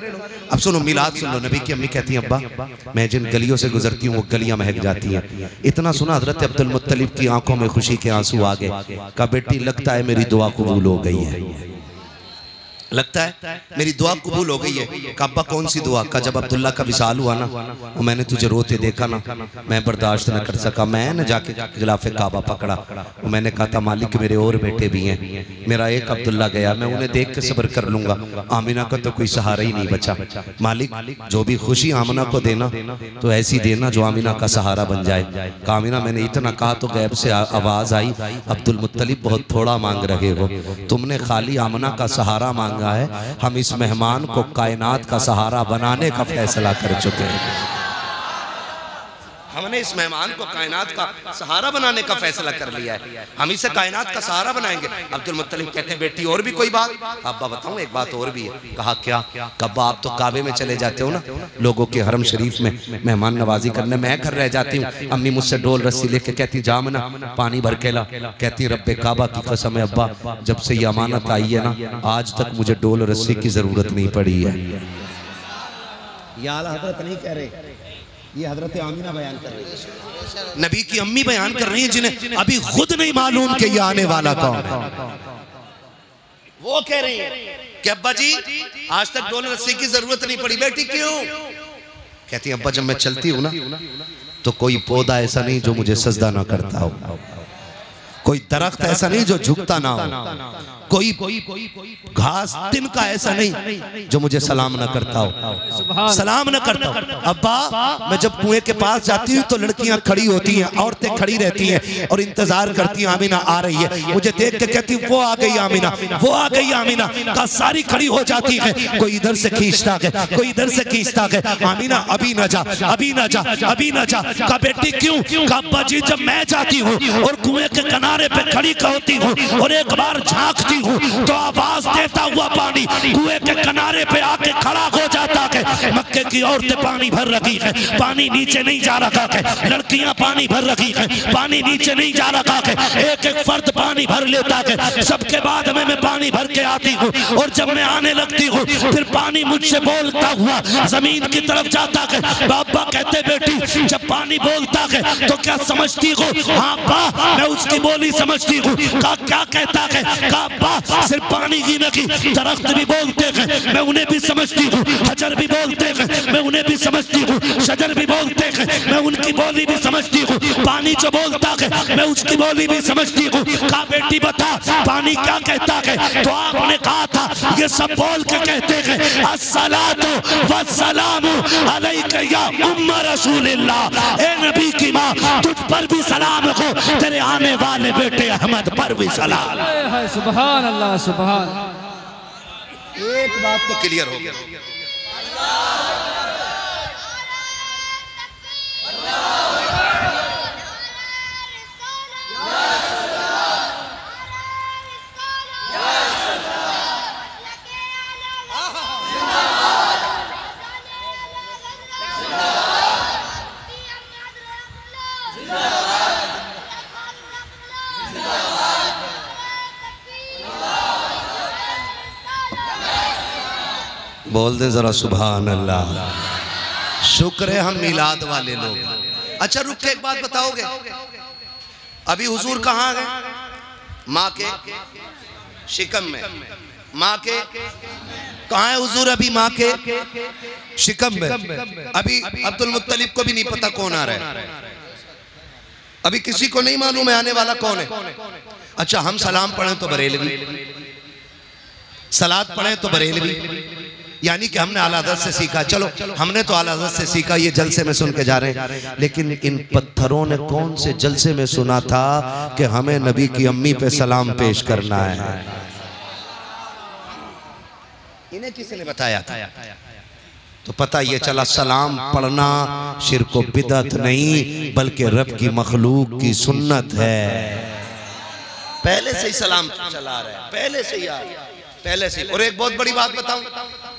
अब सुनो मिलाद सुन लो। नबी की अम्मी कहती हैं अब्बा मैं जिन गलियों से गुजरती हूँ वो गलियां महक जाती हैं। इतना सुना हजरत अब्दुल मुत्तलिब की आंखों में खुशी के आंसू आ गए। कहा बेटी लगता है मेरी दुआ कबूल हो गई है, लगता है मेरी दुआ कबूल हो गई है। कहा अब्बा कौन सी दुआ? का जब अब्दुल्ला का विसाल हुआ ना और मैंने तुझे रोते देखा ना, मैं बर्दाश्त न कर सका, मैं न जाके गिलाफे काबा पकड़ा और मैंने कहा था मालिक मेरे और बेटे भी हैं, मेरा एक अब्दुल्ला गया, मैं उन्हें देख के सब्र कर लूंगा, आमिना का तो कोई सहारा ही नहीं बचा। मालिक जो भी खुशी आमिना को देना तो ऐसी देना जो आमिना का सहारा बन जाए। कहा आमिना मैंने इतना कहा तो गैब से आवाज आई अब्दुल मुत्तलिब बहुत थोड़ा मांग रहे हो, तुमने खाली आमिना का सहारा मांगा है, हम इस मेहमान को कायनात का सहारा बनाने का फैसला कर चुके हैं। हमने इस मेहमान को कायनात का सहारा बनाने का फैसला कर लिया है, हम इसे कायनात का सहारा बनाएंगे। अब्दुल मुत्तलिब कहते हैं बेटी और भी कोई बात? अब्बा बताऊं एक बात और भी है। कहा क्या? कब्बा आप तो काबे में चले जाते हो ना लोगों के हरम शरीफ में मेहमान नवाजी करने, मैं घर रह जाती हूँ। अम्मी मुझसे डोल रस्सी लेके कहती जामना पानी भर के ला, कहती रब्बे काबा की कसम है अब्बा जब से ये अमानत आई है ना आज तक मुझे डोल रस्सी की जरूरत नहीं पड़ी है। ये आला हजरत नहीं कह रहे, ये हजरत आमिना बयान कर रही है, नबी की अम्मी बयान कर रही है जिन्हें अभी खुद नहीं मालूम कि ये आने वाला कौन है। वो कह रही है कि अब्बा जी आज तक डोल रस्सी की जरूरत नहीं पड़ी। बेटी क्यों? कहती है अब्बा जब मैं चलती हूँ ना तो कोई पौधा ऐसा नहीं जो मुझे सजदा ना करता हो, कोई दरख्त ऐसा नहीं जो झुकता ना हो, कोई घास तिनका ऐसा नहीं जो मुझे सलाम न करता हो, सलाम न करता हो। अब्बा मैं जब कुएं के पास जाती हूँ तो लड़कियां खड़ी होती हैं, औरतें खड़ी रहती हैं और इंतजार करती हैं आमिना आ रही है, मुझे देख के कहती वो आ गई आमिना, वो आ गई आमिना। का सारी खड़ी हो जाती है, कोई इधर से खींचता है, कोई इधर से खींचता है, आमिना अभी न जा, अभी न जा, अभी न जा। का बेटी क्यों? का अब्बा जी जब मैं जाती हूँ और कुएं के किनारे पे खड़ी होती हूँ और एक बार झांकती हूँ तो आवाज देता हुआ पानी कुएं के किनारे पे आके खड़ा हो जाता है मक्के की औरतें पानी भर रखी है, पानी नीचे नहीं जा रखा है, लड़कियां पानी भर रखी है, पानी नीचे नहीं जा रखा है, एक एक फर्द पानी भर लेता है, सबके बाद में मैं पानी भर के आती हूँ और जब मैं आने लगती हूँ फिर पानी मुझसे बोलता हुआ जमीन की तरफ जाता है। बाबा कहते बेटी जब पानी बोलता है तो क्या समझती हो? हाँ बा मैं उसकी बोली समझती हूँ। कहा क्या कहता है? कहा बा सिर्फ पानी ही नहीं, दरख्त भी बोलते हैं, मैं उन्हें भी समझती हूँ, हजर भी बोलते हैं, मैं उन्हें भी समझती हूँ, शजर भी बोलते हैं, मैं उनकी बोली भी समझती हूँ, पानी जो बोलता है मैं उसकी बोली भी समझती हूँ। कहा बेटी बता पानी क्या कहता है? तो आपने कहा था ये सब बोल के कहते हैं अस्सलातु वस्सलामु अलैका या उम्मा रसूलिल्लाह। ए नबी की माँ तुझ पर भी सलाम हो, तेरे आने वाले बेटे अहमद पर भी सलाम। सुभान अल्लाह सुभान। एक बात तो क्लियर हो गया, बोल दे जरा सुभान अल्लाह। शुक्र है हम मिलाद वाले लोग। अच्छा रुक के एक बात बताओगे, अभी हुजूर कहाँ गए? माँ के शिकम में। माँ के कहाँ है हुजूर? अभी माँ के शिकम में। अभी अब्दुल मुत्तलिब को भी नहीं पता कौन आ रहा है, अभी किसी को नहीं मालूम है आने वाला कौन है। अच्छा हम सलाम पढ़ें तो बरेलवी, सलात पढ़ें तो बरेलवी, यानी कि हमने आला हज़रत से सीखा। चलो हमने तो आला हज़रत से सीखा, ये जलसे में सुन के जा रहे हैं, लेकिन इन पत्थरों ने कौन से जलसे में सुना था कि हमें नबी की अम्मी पे सलाम पेश करना है? इन्हें किसने बताया था? तो पता ये चला सलाम पढ़ना शिर्क व बिदअत नहीं बल्कि रब की मखलूक की सुन्नत है। पहले से ही सलाम चला रहा है, पहले से ही पहले से। और एक बहुत बड़ी बात बताऊं,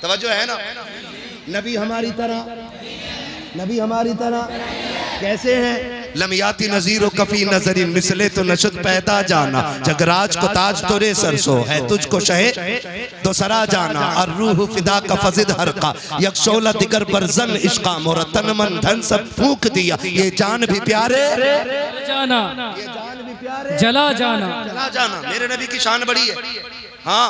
तवज्जो है ना? नबी हमारी तरह कैसे हैं? लमियाती नजीर कफी नजरी मिसले तो नशद पैदा जाना, जगराज को ताज तोरे सरसो है तुझको शहे तो सरा जाना, और रूह फिदा का फजिद हर का यकशोला दिगर बरजन इश्का मोरा तन मन धन सब फूंक दिया, ये जान भी प्यारे जाना, ये जान भी प्यारे जला जाना, चला जाना। मेरे नबी की शान बड़ी है। हाँ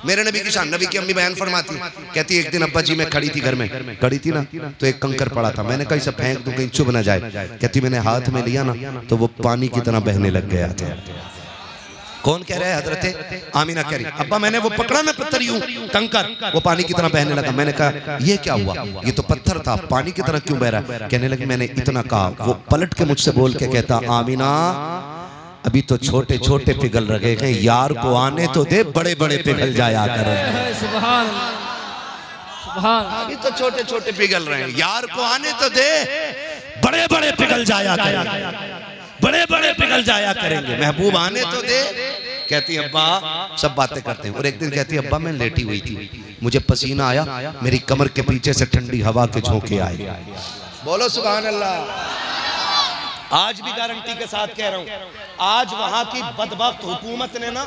मेरे नबी की शान। नबी की अम्मी बयान फरमाती, कहती एक दिन अब्बा जी मैं खड़ी थी, घर में खड़ी थी ना, तो एक कंकर पड़ा था, मैंने कहीं से फेंक दूं कहीं चुभ ना जाए। कहती मैंने हाथ में लिया ना तो वो पानी की तरह बहने लग गया था। कौन कह रहा है? हजरत आमीना कह रही, अब्बा मैंने वो पकड़ा ना पत्थर यूं कंकर, वो पानी की तरह बहने लगा। मैंने कहा ये क्या हुआ? ये तो पत्थर था, पानी की तरह क्यों बह रहा है? कहने लगी मैंने इतना कहा, वो पलट के मुझसे बोल के कहता आमीना अभी तो छोटे छोटे पिघल रहे हैं, यार को आने तो दे, बड़े बड़े पिघल जाया करें। सुभान सुभान। अभी तो छोटे छोटे पिघल रहे हैं, यार को आने तो दे, बड़े बड़े पिघल जाया करेंगे, बड़े बड़े पिघल जाया करेंगे, महबूब आने तो दे। कहती अब्बा सब बातें करते हैं। और एक दिन कहती अब्बा मैं लेटी हुई थी, मुझे पसीना आया, मेरी कमर के पीछे से ठंडी हवा के झोंके आए। बोलो सुभान अल्लाह। आज भी गारंटी के साथ कह रहा हूं, आज वहां की बदबख्त हुकूमत ने ना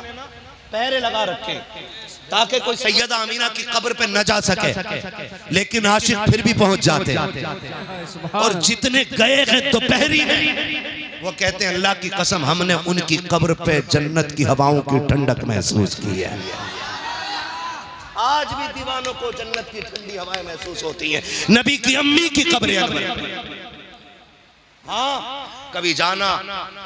पहरे लगा रखे ताकि कोई सैयदा आमीना की कब्र पे न जा सके, लेकिन आशिक फिर भी पहुंच जाते। और जितने गए हैं दोपहरी में वो कहते हैं अल्लाह की कसम हमने उनकी कब्र पे जन्नत की हवाओं की ठंडक महसूस की है। आज भी दीवानों को जन्नत की ठंडी हवाएं महसूस होती हैं नबी की अम्मी की कब्र अनवर। हाँ कभी जाना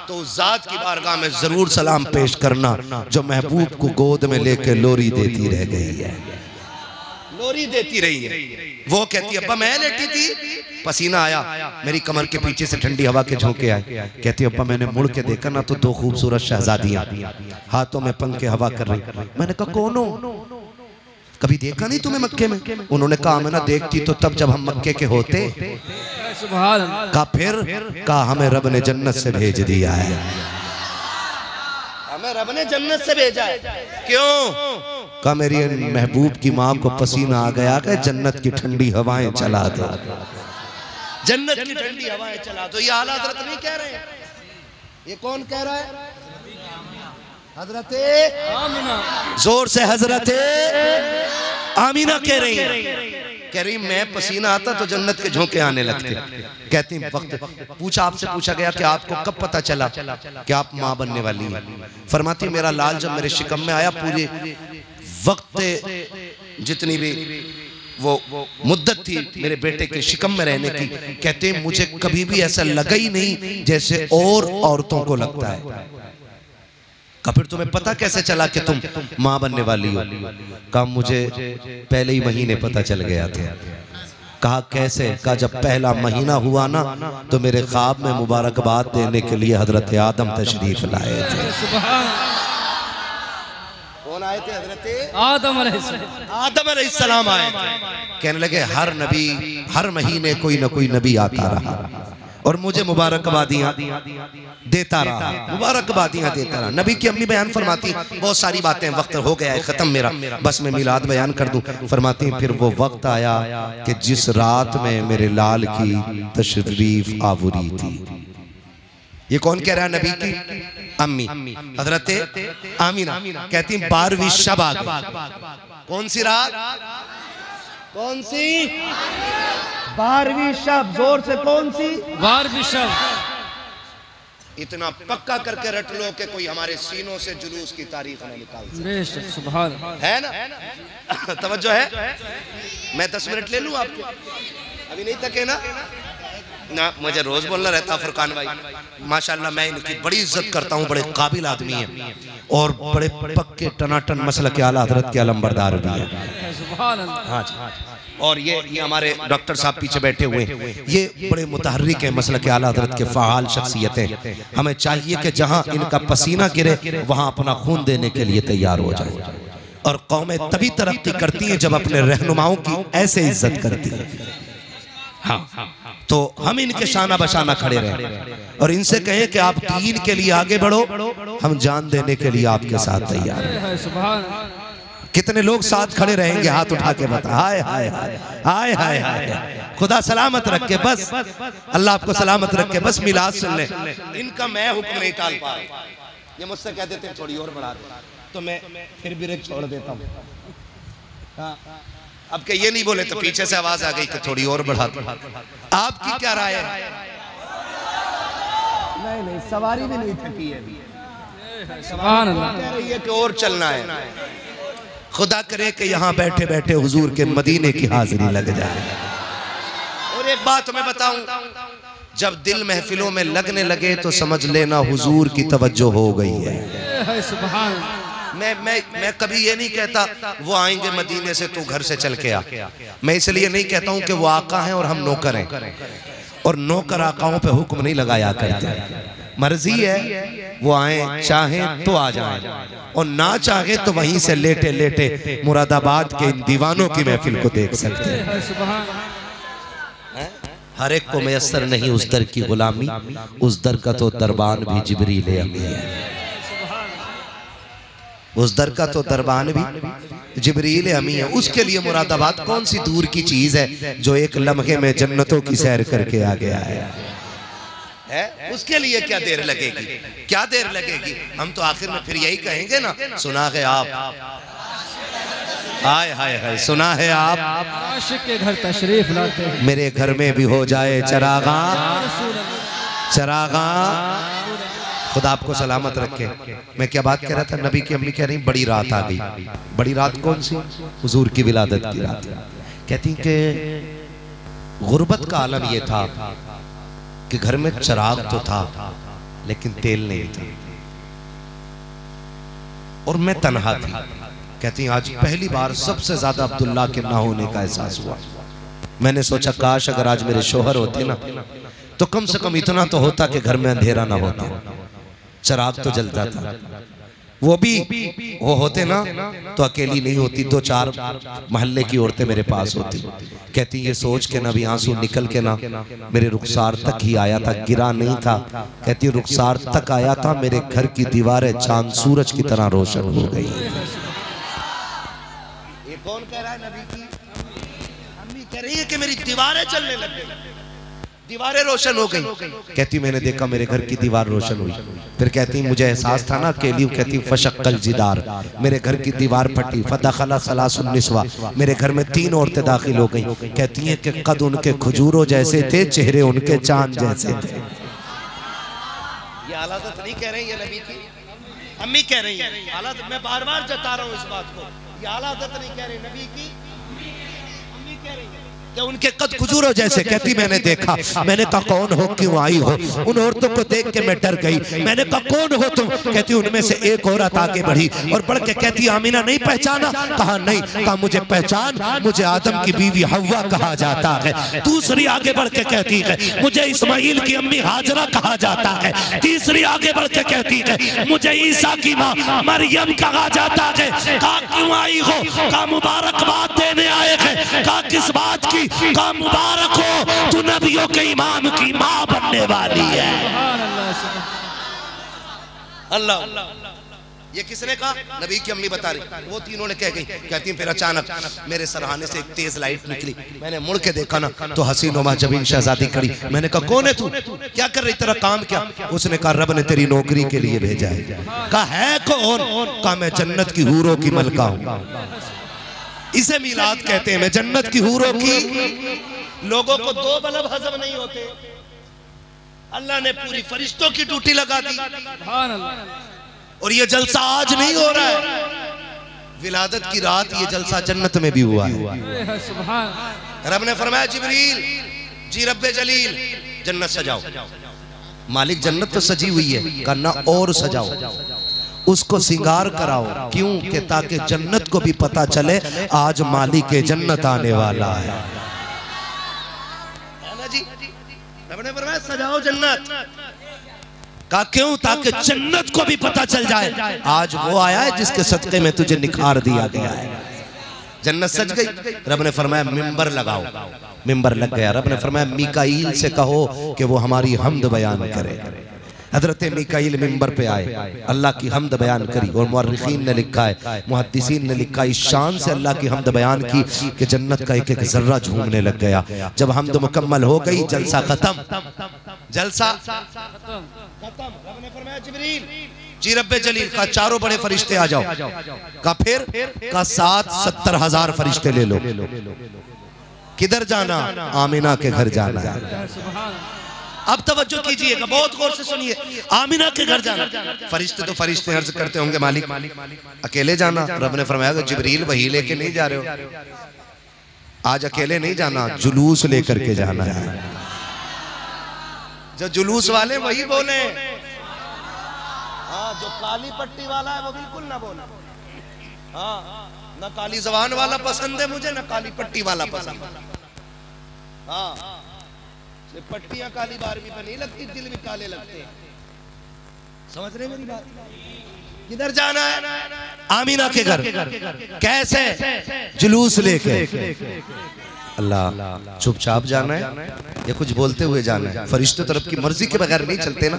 तो उस जात की बारगाह में जरूर सलाम पेश करना जो महबूब को गोद में लेकर लोरी देती रह गई है, लोरी देती रही है। वो कहती अब्बा मैं लेटी थी, पसीना आया, मेरी कमर के पीछे से ठंडी हवा के झोंके आए। कहती अब्बा मैंने मुड़ के देखा ना तो दो खूबसूरत शहजादियां हाथों में पंखे हवा कर रही। मैंने कहा कौन हो? कभी देखा नहीं तुम्हें मक्के में? उन्होंने कहा मैं ना देखती तो तब जब हम मक्के के होते। कहा फिर? कहा हमें रब ने जन्नत से भेज दिया है, हमें रब ने जन्नत से भेजा है। क्यों? कहा मेरी महबूब की माँ को पसीना आ गया कि जन्नत की ठंडी हवाएं चला दो, जन्नत की ठंडी हवाएं चला दो। ये आला हजरत नहीं कह रहे हैं, ये कौन कह रहा है? हजरते आमीना। जोर से हजरते आमीना कह रही है। कह रही मैं पसीना आता तो जन्नत के झोंके आने लगते। कहती वक्त पूछा, आपसे पूछा गया कि आपको कब पता चला कि आप माँ बनने वाली हैं? फरमाती मेरा लाल जब मेरे शिकम में आया, पूरे वक्त जितनी भी वो मुद्दत थी मेरे बेटे के शिकम में रहने की, कहते मुझे कभी भी ऐसा लगा ही नहीं जैसे और औरतों को लगता है। फिर तुम्हें पता कैसे चला कि तुम माँ बनने वाली हो? कहा मुझे पहले ही महीने पता चल गया था। कहा कैसे? कहा जब पहला महीना हुआ ना तो मेरे ख्वाब में मुबारकबाद देने के लिए हजरत आदम तशरीफ लाए थे। कौन आए थे? हजरत आदम अलैहिस्सलाम आए थे। कहने लगे हर नबी हर महीने कोई ना कोई नबी आता रहा और मुझे मुबारकबादियां देता रहा, मुबारकबादियां देता रहा। नबी की अम्मी बयान फरमाती बहुत सारी बातें, वक्त हो गया है खत्म मेरा, बस मैं मिलाद बयान कर दूं। फरमाती फिर वो वक्त आया कि जिस रात में मेरे लाल की तशरीफ आवरी थी। ये कौन कह रहा है? नबी की अम्मी हजरत आमीना कहती 12वीं शब आ गई। कौन सी रात? कौन सी? 12वीं शब। जोर से कौन सी? 12वीं शब। इतना पक्का करके रट लो कि कोई हमारे सीनों से जुलूस की तारीख न निकाल सके। बेशक सुभान है ना? तवज्जो है? मैं 10 मिनट ले लूं आपके? अभी नहीं थके ना? ना मुझे रोज बोलना रहता फुरकान भाई। माशाल्लाह मैं इनकी बड़ी इज्जत करता हूँ, बड़े काबिल आदमी हैं और बड़े पक्के टनाटन मसलक के आला हजरत के अलंबरदार भी हैं। सुभान अल्लाह। हाँ जी। और ये हमारे डॉक्टर साहब पीछे बैठे हुए हैं, ये बड़े मुतहर्रिक हैं मसलक के आला हजरत के फ़ाल शख्सियतें। हमें चाहिए कि जहाँ इनका पसीना गिरे वहाँ अपना खून देने के लिए तैयार हो जाए। और कौमें तभी तरक्की करती हैं जब अपने रहनुमाओं की ऐसे इज्जत करती है। हाँ, तो हम इनके शाना बशाना खड़े रहें और इनसे कहें कि आप दीन के लिए आगे बढ़ो, हम जान देने के लिए आपके साथ तैयार हैं। सुभान। कितने लोग साथ खड़े रहेंगे? हाथ उठा के बता। हाय हाय हाय हाय हाय हाय। खुदा सलामत रखे, बस अल्लाह आपको सलामत रखे, बस मिलाद सुन ले। इनका मैं हुक्म नहीं टाल पा रहा। ये मुझसे कह देते थोड़ी और बढ़ा दे, तो मैं फिर भी ब्रेक छोड़ देता हूँ। अब के ये नहीं बोले तो पीछे से आवाज आ गई कि थोड़ी और बढ़ा दो। आपकी क्या राय है? नहीं, सवारी भी नहीं थकी है। सुभान अल्लाह। कह रही है कि और चलना है। खुदा करे कि यहाँ बैठे बैठे हुजूर के मदीने की हाजिरी लग जाए। और एक बात मैं बताऊं, जब दिल महफिलों में लगने लगे तो समझ लेना हुजूर की तवज्जो हो गई है। सुभान। मैं कभी ये नहीं कहता वो आएंगे मदीने से तू घर से चल के आ। मैं इसलिए नहीं कहता हूँ कि वो आका हैं और हम नौकर हैं, और नौकर आकाओं पे हुक्म नहीं लगाया करते। मर्जी है वो आए, चाहें तो आ जाएं और ना चाहे तो वहीं से लेटे लेटे मुरादाबाद के इन दीवानों की महफिल को देख सकते हैं। हर एक को मयसर नहीं उस दर की गुलामी, उस दर का तो दरबान भी जिब्रील अमी है। उस दर का तो दरबान भी जिब्रील अमी है। उसके लिए मुरादाबाद कौन सी दूर की चीज है जो एक लम्हे में जन्नतों की सैर करके आ गया है? उसके लिए क्या देर लगेगी? क्या देर लगेगी? हम तो आखिर में फिर यही कहेंगे ना, सुना है आप, हाय हाय हाय, सुना है आप आशिक के घर तशरीफ लाते हैं। मेरे घर में भी हो जाए चरागा चरागा। खुदा आपको सलामत रखे। मैं क्या बात कह रहा था? नबी की अम्मी कह रही बड़ी रात आ गई। बड़ी रात कौन सी? हुजूर की विलादत की रात। कहती कि गुर्बत का आलम यह था कि घर में चिराग तो था लेकिन तेल नहीं था और मैं तन्हा थी। कहती आज पहली बार सबसे ज्यादा अब्दुल्ला के ना होने का एहसास हुआ। मैंने सोचा काश अगर आज मेरे शोहर होते ना तो कम से कम इतना तो होता कि घर में अंधेरा ना होता, चिराग तो जलता था। वो भी वो होते ना तो अकेली नहीं होती, 2-4 मोहल्ले की औरतें मेरे पास होती। कहती ये सोच के ना भी आंसू निकल के ना मेरे रुखसार तक ही आया था, गिरा नहीं था। कहती रुखसार तक आया था, मेरे घर की दीवारें चांद सूरज की तरह रोशन हो गई। रहा है नबी की। अम्मी कह रही है कि मेरी दीवारें चलने लग गई, दीवारें रोशन हो गई। कहती मैंने देखा मेरे घर की दीवार रोशन हुई। फिर कहती मुझे एहसास था ना अकेली। कहती फशक्कल जिदार, मेरे घर की दीवार फटी। फदखला सलासुन निस्वा, मेरे घर में 3 औरतें दाखिल हो गई। कहती हैं कि कद उनके खजूरों जैसे थे, चेहरे उनके चांद जैसे थे। ये हालात नहीं कह रही है नबी की, अम्मी कह रही है। हालात मैं बार बार जता रहा हूँ इस बात को। ये हालात नहीं कह रही नबी की, अम्मी कह रही है कि उनके कद खजूरों जैसे। कहती मैंने देखा। मैंने कहा कौन हो, क्यों आई हो? उन औरतों को देख के मैं डर गई। मैंने कहा कौन हो तुम? कहती उनमें से एक औरत आगे बढ़ी और बढ़ के कहती आमीना नहीं पहचाना? कहा नहीं। कहा मुझे पहचान, मुझे आदम की बीवी हव्वा कहा जाता है। दूसरी आगे बढ़ के कहती है मुझे इस्माइल की अम्मी हाजरा कहा जाता है। तीसरी आगे बढ़ के कहती है मुझे ईसा की माँ मरियम कहा जाता है। कहा क्यों आई हो? कहा मुबारकबाद देने आए हैं। कहा किस बात की? कहा मुबारक हो, तू नबियों के इमाम की माँ बनने वाली है। अल्लाह, ये किसने कहा? नबी की अम्मी बता रही। वो तीनों ने कह गई। कहती फिर अचानक मेरे सरहाने से एक तेज लाइट निकली। मैंने मुड़ के देखा ना तो हसीन व महजबीन शहजादी खड़ी। मैंने कहा कौन है तू, क्या कर रही, तेरा काम क्या? उसने कहा रब ने तेरी नौकरी के लिए भेजा है। कहा है कौन? कहा मैं जन्नत की हूरों की मलका हूँ। इसे मिलाद कहते हैं। मैं जन्नत की हूरों की। लोगों को 2 बल्ब हजम नहीं होते, अल्लाह ने पूरी फरिश्तों की ड्यूटी लगा दी। और ये जलसा आज नहीं हो रहा है, विलादत की रात ये जलसा जन्नत में भी हुआ है। रब ने फरमाया जिब्रील जी रब्बे जलील जन्नत सजाओ। मालिक जन्नत तो सजी हुई है, करना और सजाओ, उसको सिंगार कराओ। क्यों? कि ताकि जन्नत को भी पता चले आज मालिक जन्नत आने वाला है ना जी। रब ने फरमाया सजाओ जन्नत। का क्यों? ताकि जन्नत को भी पता चल जाए आज वो आया है जिसके सदक़े में तुझे निखार दिया गया है। जन्नत सज गई। रब ने फरमाया मिंबर लगाओ। मिंबर लग गया। रब ने फरमाया मीकाईल से कहो कि वो हमारी हमद बयान करे। हजरत मीकाईल मिंबर पे आए, अल्लाह की हमद बयान करी। और मुअर्रिखीन ने लिखा है, मुहद्दिसीन ने लिखा है, इस शान से अल्लाह की हमद बयान की कि जन्नत का एक एक जर्रा झूमने लग गया। जब हमद मुकम्मल हो गई जलसा खत्म। जलसा खत्म। रब ने फरमाया जिब्रील जी रब्बे जलील का चारों बड़े फरिश्ते आ जाओ। का फिर का 70,000 फरिश्ते ले लो। किधर जाना? आमिना के घर जाना है। अब तवज्जो कीजिएगा, बहुत गौर से सुनिए। आमिना के घर जाना। फरिश्ते तो फरिश्ते अर्ज करते होंगे मालिक अकेले जाना? रब ने फरमाया जिब्रील वही लेके नहीं जा रहे हो, आज अकेले नहीं जाना, जुलूस लेकर के जाना है। जो जुलूस वाले वही बोले। हाँ, जो काली पट्टी वाला है वो बिल्कुल ना बोले। हाँ, ना काली जबान वाला पसंद है मुझे, ना काली पट्टी वाला पसंद है। हाँ, पट्टियां काली बारहवीं पर नहीं लगती, दिल भी काले लगते हैं। समझ रहे मेरी बात? किधर जाना है? आमीना के घर। कैसे? जुलूस लेके। अल्लाह, चुपचाप जाना है या कुछ बोलते हुए जाना है? फरिश्ते तो रब की मर्जी के बगैर नहीं चलते ना।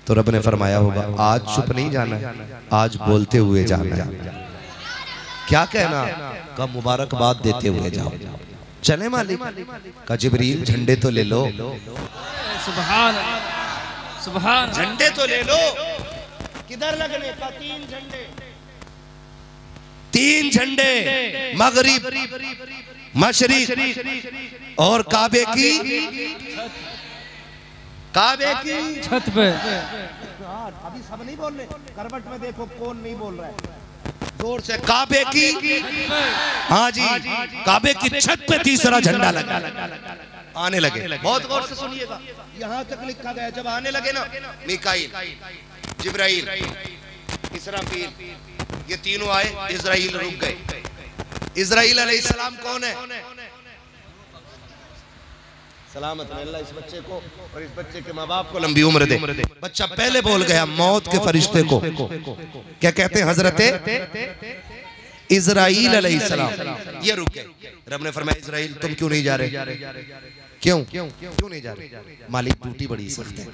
तो रब ने फरमाया होगा आज चुप नहीं जाना है, आज बोलते हुए जाना है। क्या कहना? का मुबारकबाद देते हुए जाओ। चले मालिक? का जिब्रील झंडे तो ले लो। सुभान सुभान। झंडे तो ले लो। किधर लगने का? 3 झंडे। 3 झंडे, मगरिब, मशरिक और काबे की छत पे। अभी सब नहीं बोल रहे, करवट में देखो कौन नहीं बोल रहा है जोर से। काबे की, हाँ जी, काबे की छत पे तीसरा झंडा लगा। आने लगे। बहुत गौर से सुनिएगा, यहाँ तक लिखा गया जब आने लगे ना मीकाईल, जिब्राइल, इसराफील, ये तीनों आए, इजराइल रुक गए। इजराइल अलैहिस्सलाम कौन है? सलामत अल्लाह इस बच्चे को और इस बच्चे के माँ बाप को लंबी उम्र दे। बच्चा पहले बोल गया मौत के फरिश्ते को। क्या कहते हैं? हजरत इजराइल अलैहिस्सलाम। ये रुक गए। रब ने फरमाया इजराइल तुम क्यों नहीं जा रहे? क्यों नहीं जा रहे? मालिक ड्यूटी बड़ी सख्त है,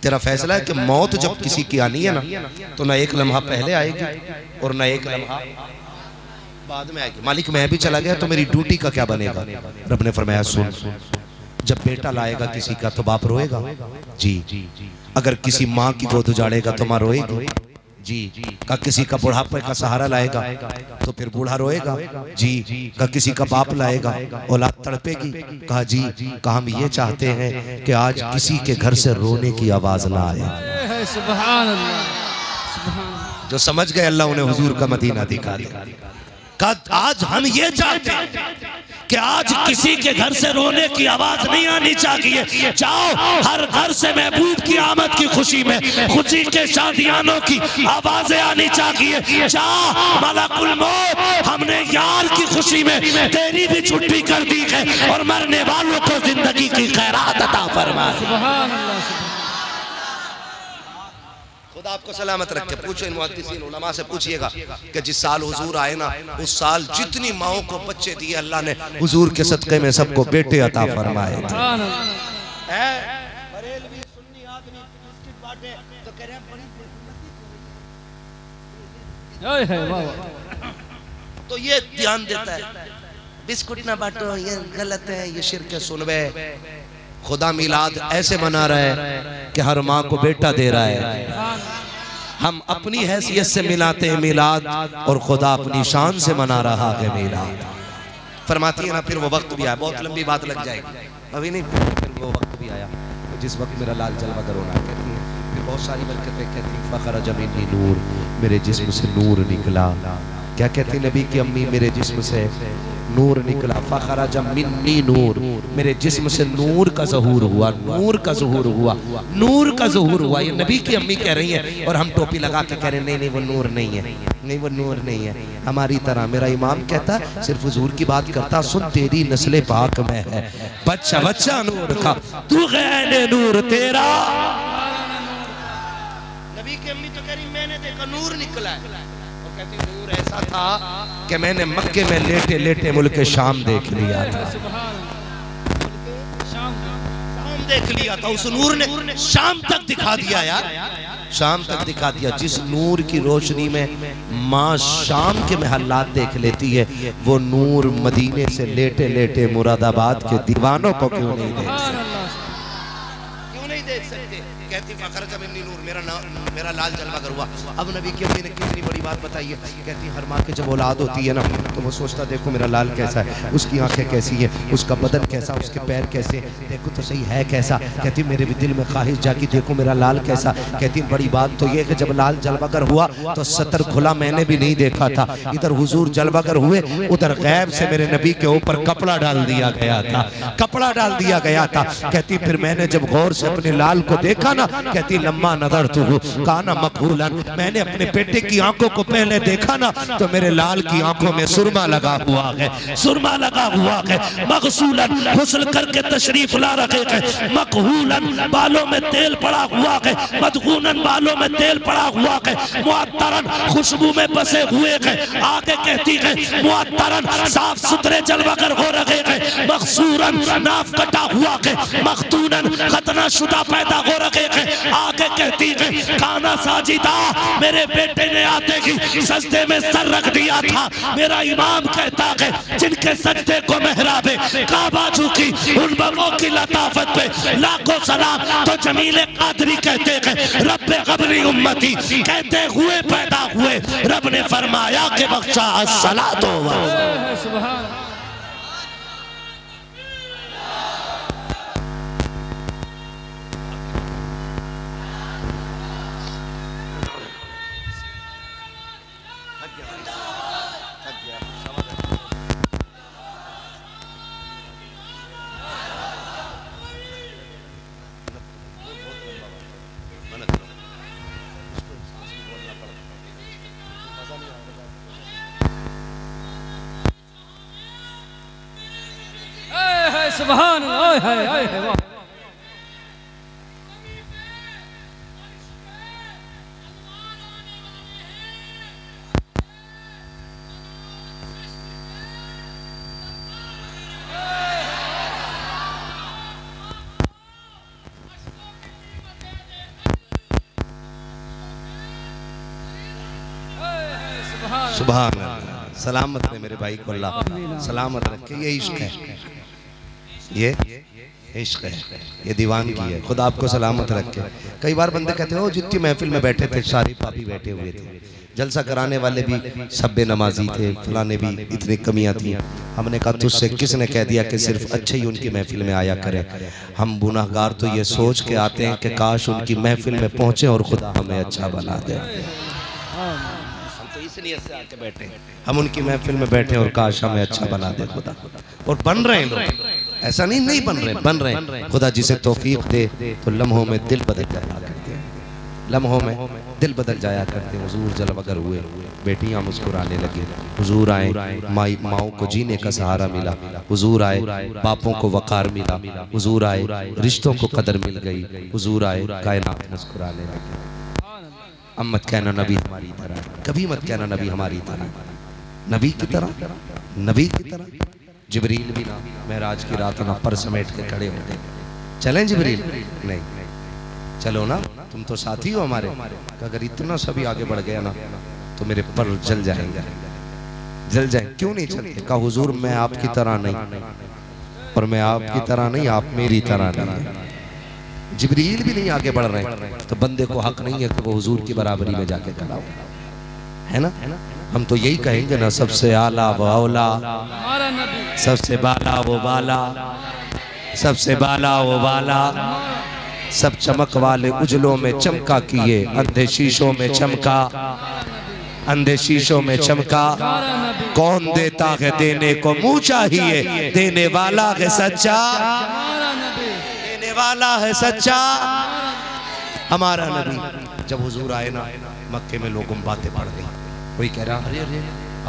तेरा फैसला है कि मौत जब किसी की आनी है ना तो ना एक लम्हा पहले आएगी और ना एक लम्हा बाद में आएगी। मालिक मैं भी चला गया तो मेरी ड्यूटी का क्या बनेगा? रब ने फरमाया सुन, जब बेटा लाएगा किसी का तो बाप रोएगा जी, अगर किसी माँ की गोद उजाड़ेगा तो माँ रोएगी जी, का किसी का बुढ़ापे का सहारा लाएगा तो फिर बूढ़ा रोएगा जी, का किसी का बाप लाएगा औलाद तड़पेगी। कहा जी, कहा हम ये चाहते हैं कि आज किसी के घर से रोने की आवाज ना आए। सुभान अल्लाह, सुभान अल्लाह। जो समझ गए अल्लाह उन्हें हुजूर का मदीना दिखा दिया। आज हम ये चाहते हैं कि आज किसी के घर से रोने की आवाज नहीं आनी चाहिए। जाओ हर घर से महबूब की आमद की खुशी में खुशी के शादियानों की आवाजें आनी चाहिए। जाओ मलकुल मौत, हमने यार की खुशी में तेरी भी छुट्टी कर दी है और मरने वालों को जिंदगी की खैरात अता फरमा। सुभान अल्लाह, खुदा आपको सलामत रखे। पूछो इन मुहद्दिसीन उलमा से पूछिएगा कि जिस साल हुजूर आए ना, उस साल जितनी माओं को बच्चे दिए अल्लाह ने हुजूर के सदक़े में सबको बेटे अता फरमाए। तो ये ध्यान देता है, बिस्कुट ना बांटो, ये गलत है, ये शिर्क है। सुनवे खुदा मिलाद ऐसे मना रहा है कि हर माँ को बेटा दे रहा है। हम अपनी हैसियत से मिलाते हैं मिलाद और खुदा अपनी शान से मना रहा है मिलाद। फरमाती है ना, फिर वो वक्त भी आया, बहुत लंबी बात लग जाएगी अभी नहीं, फिर वो वक्त भी आया जिस वक्त मेरा लाल जलवा करोना कहती है, फिर बहुत सारी बरकतें कहती है। फ़खरज मिन्नी नूर, मेरे जिस्म से नूर निकला। क्या कहती नबी की अम्मी, मेरे जिस्म से नूर निकला। फ़खरज मिन्नी नूर, मेरे जिस्म से नूर का ज़हूर हुआ, नूर का ज़हूर हुआ, नूर का ज़हूर हुआ। ये नबी की अम्मी कह रही है और हम टोपी लगा के कह रहे हैं नहीं नहीं वो नूर नहीं है, नहीं वो नूर नहीं है। हमारी तरह मेरा इमाम कहता सिर्फ हुजूर की बात करता, सुन तेरी नस्ल पाक में है बच्चा बच्चा नूर का, तू गैर नूर तेरा। नबी की अम्मी तो कह रही मैंने देखा नूर निकला है, और कहती नूर ऐसा था कि मैंने मक्के में लेटे लेटे मुल्क शाम देख लिया था। शाम देख लिया था, उस नूर ने शाम तक दिखा दिया यार, शाम तक दिखा दिया। जिस नूर की रोशनी में माँ शाम के महल्लात देख लेती है, वो नूर मदीने से लेटे लेटे मुरादाबाद के दीवानों को क्यों नहीं देख सकते? क्यों नहीं देख सकते? कहती फ़खरज मिन्नी नूर, मेरा लाल जलवा हुआ। अब नबी की अम्मी ने कितनी बड़ी बात बताई है। कहती हर माँ की जब औलाद होती है ना, तो वो सोचता देखो मेरा लाल कैसा है, उसकी आंखें कैसी है, उसका बदन कैसा, उसके पैर कैसे, देखो तो सही है कैसा। कहती मेरे भी दिल में ख्वाहिश जागी देखो मेरा लाल कैसा। कहती बड़ी बात तो ये कि जब लाल जलवागर हुआ तो सतर खुला मैंने भी नहीं देखा था। इधर हुजूर जलवागर हुए, उधर गैब से मेरे नबी के ऊपर कपड़ा डाल दिया गया था, कपड़ा डाल दिया गया था। कहती फिर मैंने जब गौर से अपने लाल को देखा ना, कहती लम्मा नजर तू काना मकबूलन, मैंने अपने बेटे की आंखों को पहले देखा ना तो मेरे लाल की आंखों में सुरमा लगा हुआ है, सुरमा लगा हुआ है। मगसूलन हुस्न करके तशरीफ ला रखे हैं, मकहूलन बालों में तेल पड़ा हुआ है, मदगूनन बालों में तेल पड़ा हुआ है, मुअत्तरन खुशबू में बसे हुए हैं। आगे कहती है मुअत्तरन साफ सुथरे जलवागर हो रहे हैं, मकसूरन नाफ कटा हुआ है, मखतूनन खतना शुदा पैदा हो रहे हैं। आगे कहती है काना साजिदा, मेरे बेटे ने आते ही सजदे में सर रख दिया था। मेरा इमाम कहता है जिनके सजदे को मेहराबे काबा झुकी, उन बगों की लताफत पे लाखों सलाम। तो जमीले कादरी कहते हैं रब्बे गबरी उम्मती, कहते हुए पैदा हुए रब ने फरमाया कि बख्शा अस्सलातो व सुभान। सुभान अल्लाह, वाह। सुभान अल्लाह, सलामत रहे मेरे भाई को अल्लाह सलामत रखे। ये इश्क है, ये इश्क है, ये दीवानगी है। खुदा आपको सलामत रखे। कई बार बंदे कहते हो जितनी महफिल में बैठे थे सारे पापी बैठे हुए थे, जलसा कराने वाले भी सब बेनमाजी थे, फलाने भी इतनी कमियां थी। हमने कहा तुझसे किसने कह दिया कि सिर्फ अच्छे ही उनकी महफिल में आया करें। हम गुनाहगार तो ये सोच के आते हैं कि काश उनकी महफिल में पहुंचे और खुदा हमें अच्छा बना दे। हम तो इसलिए से आके बैठे, हम उनकी महफिल में बैठे और काश हमें अच्छा बना दे खुदा। और बन रहे हैं लोग, ऐसा नहीं बन रहे, बन रहे हैं। खुदा जिसे तौफीक दे तो लम्हों में दिल बदल जाया करते हैं, लम्हों में दिल बदल जाया करते हैं। हुजूर जब अगर हुए, बेटियां मुस्कुराने लगी, हुजूर आए, माओं को जीने का सहारा मिला, हुजूर आए, बापों को वकार मिला, हुजूर आए, रिश्तों को कदर मिल गई, हुजूर आए, कायनात मुस्कुराने लगी। अब मत कहना नबी हमारी तरह, कभी मत कहना नबी हमारी तरह, नबी की तरह, नबी की तरह। जिब्रील भी ना महराज की रात ना पर समेट के खड़े होते, चलें जिब्रील? नहीं, चलो ना, तुम तो साथी हो हमारे। अगर इतना सभी आगे बढ़ गया ना तो मेरे पर जल जाएंगे, जल जाए। क्यों नहीं चलते? कहा हुजूर मैं आपकी तरह नहीं, और मैं आपकी तरह नहीं, आप मेरी तरह नहीं। जिब्रील भी नहीं आगे बढ़ रहे तो बंदे को हक नहीं है कि वो हुजूर की बराबरी में जाके खड़ा हो, है ना? हम तो यही कहेंगे ना, सबसे आला वो औला, सबसे बाला वो बाला, सबसे बाला वो बाला, सब चमक वाले उजलों में चमका किए, अंधे शीशों में चमका, अंधे शीशों में चमका। कौन देता है देने को मुंह चाहिए, देने वाला है सच्चा, देने वाला है सच्चा हमारा नबी। जब हुजूर आए ना मक्के में लोगों में बातें बढ़ गई। कोई कह रहा अरे अरे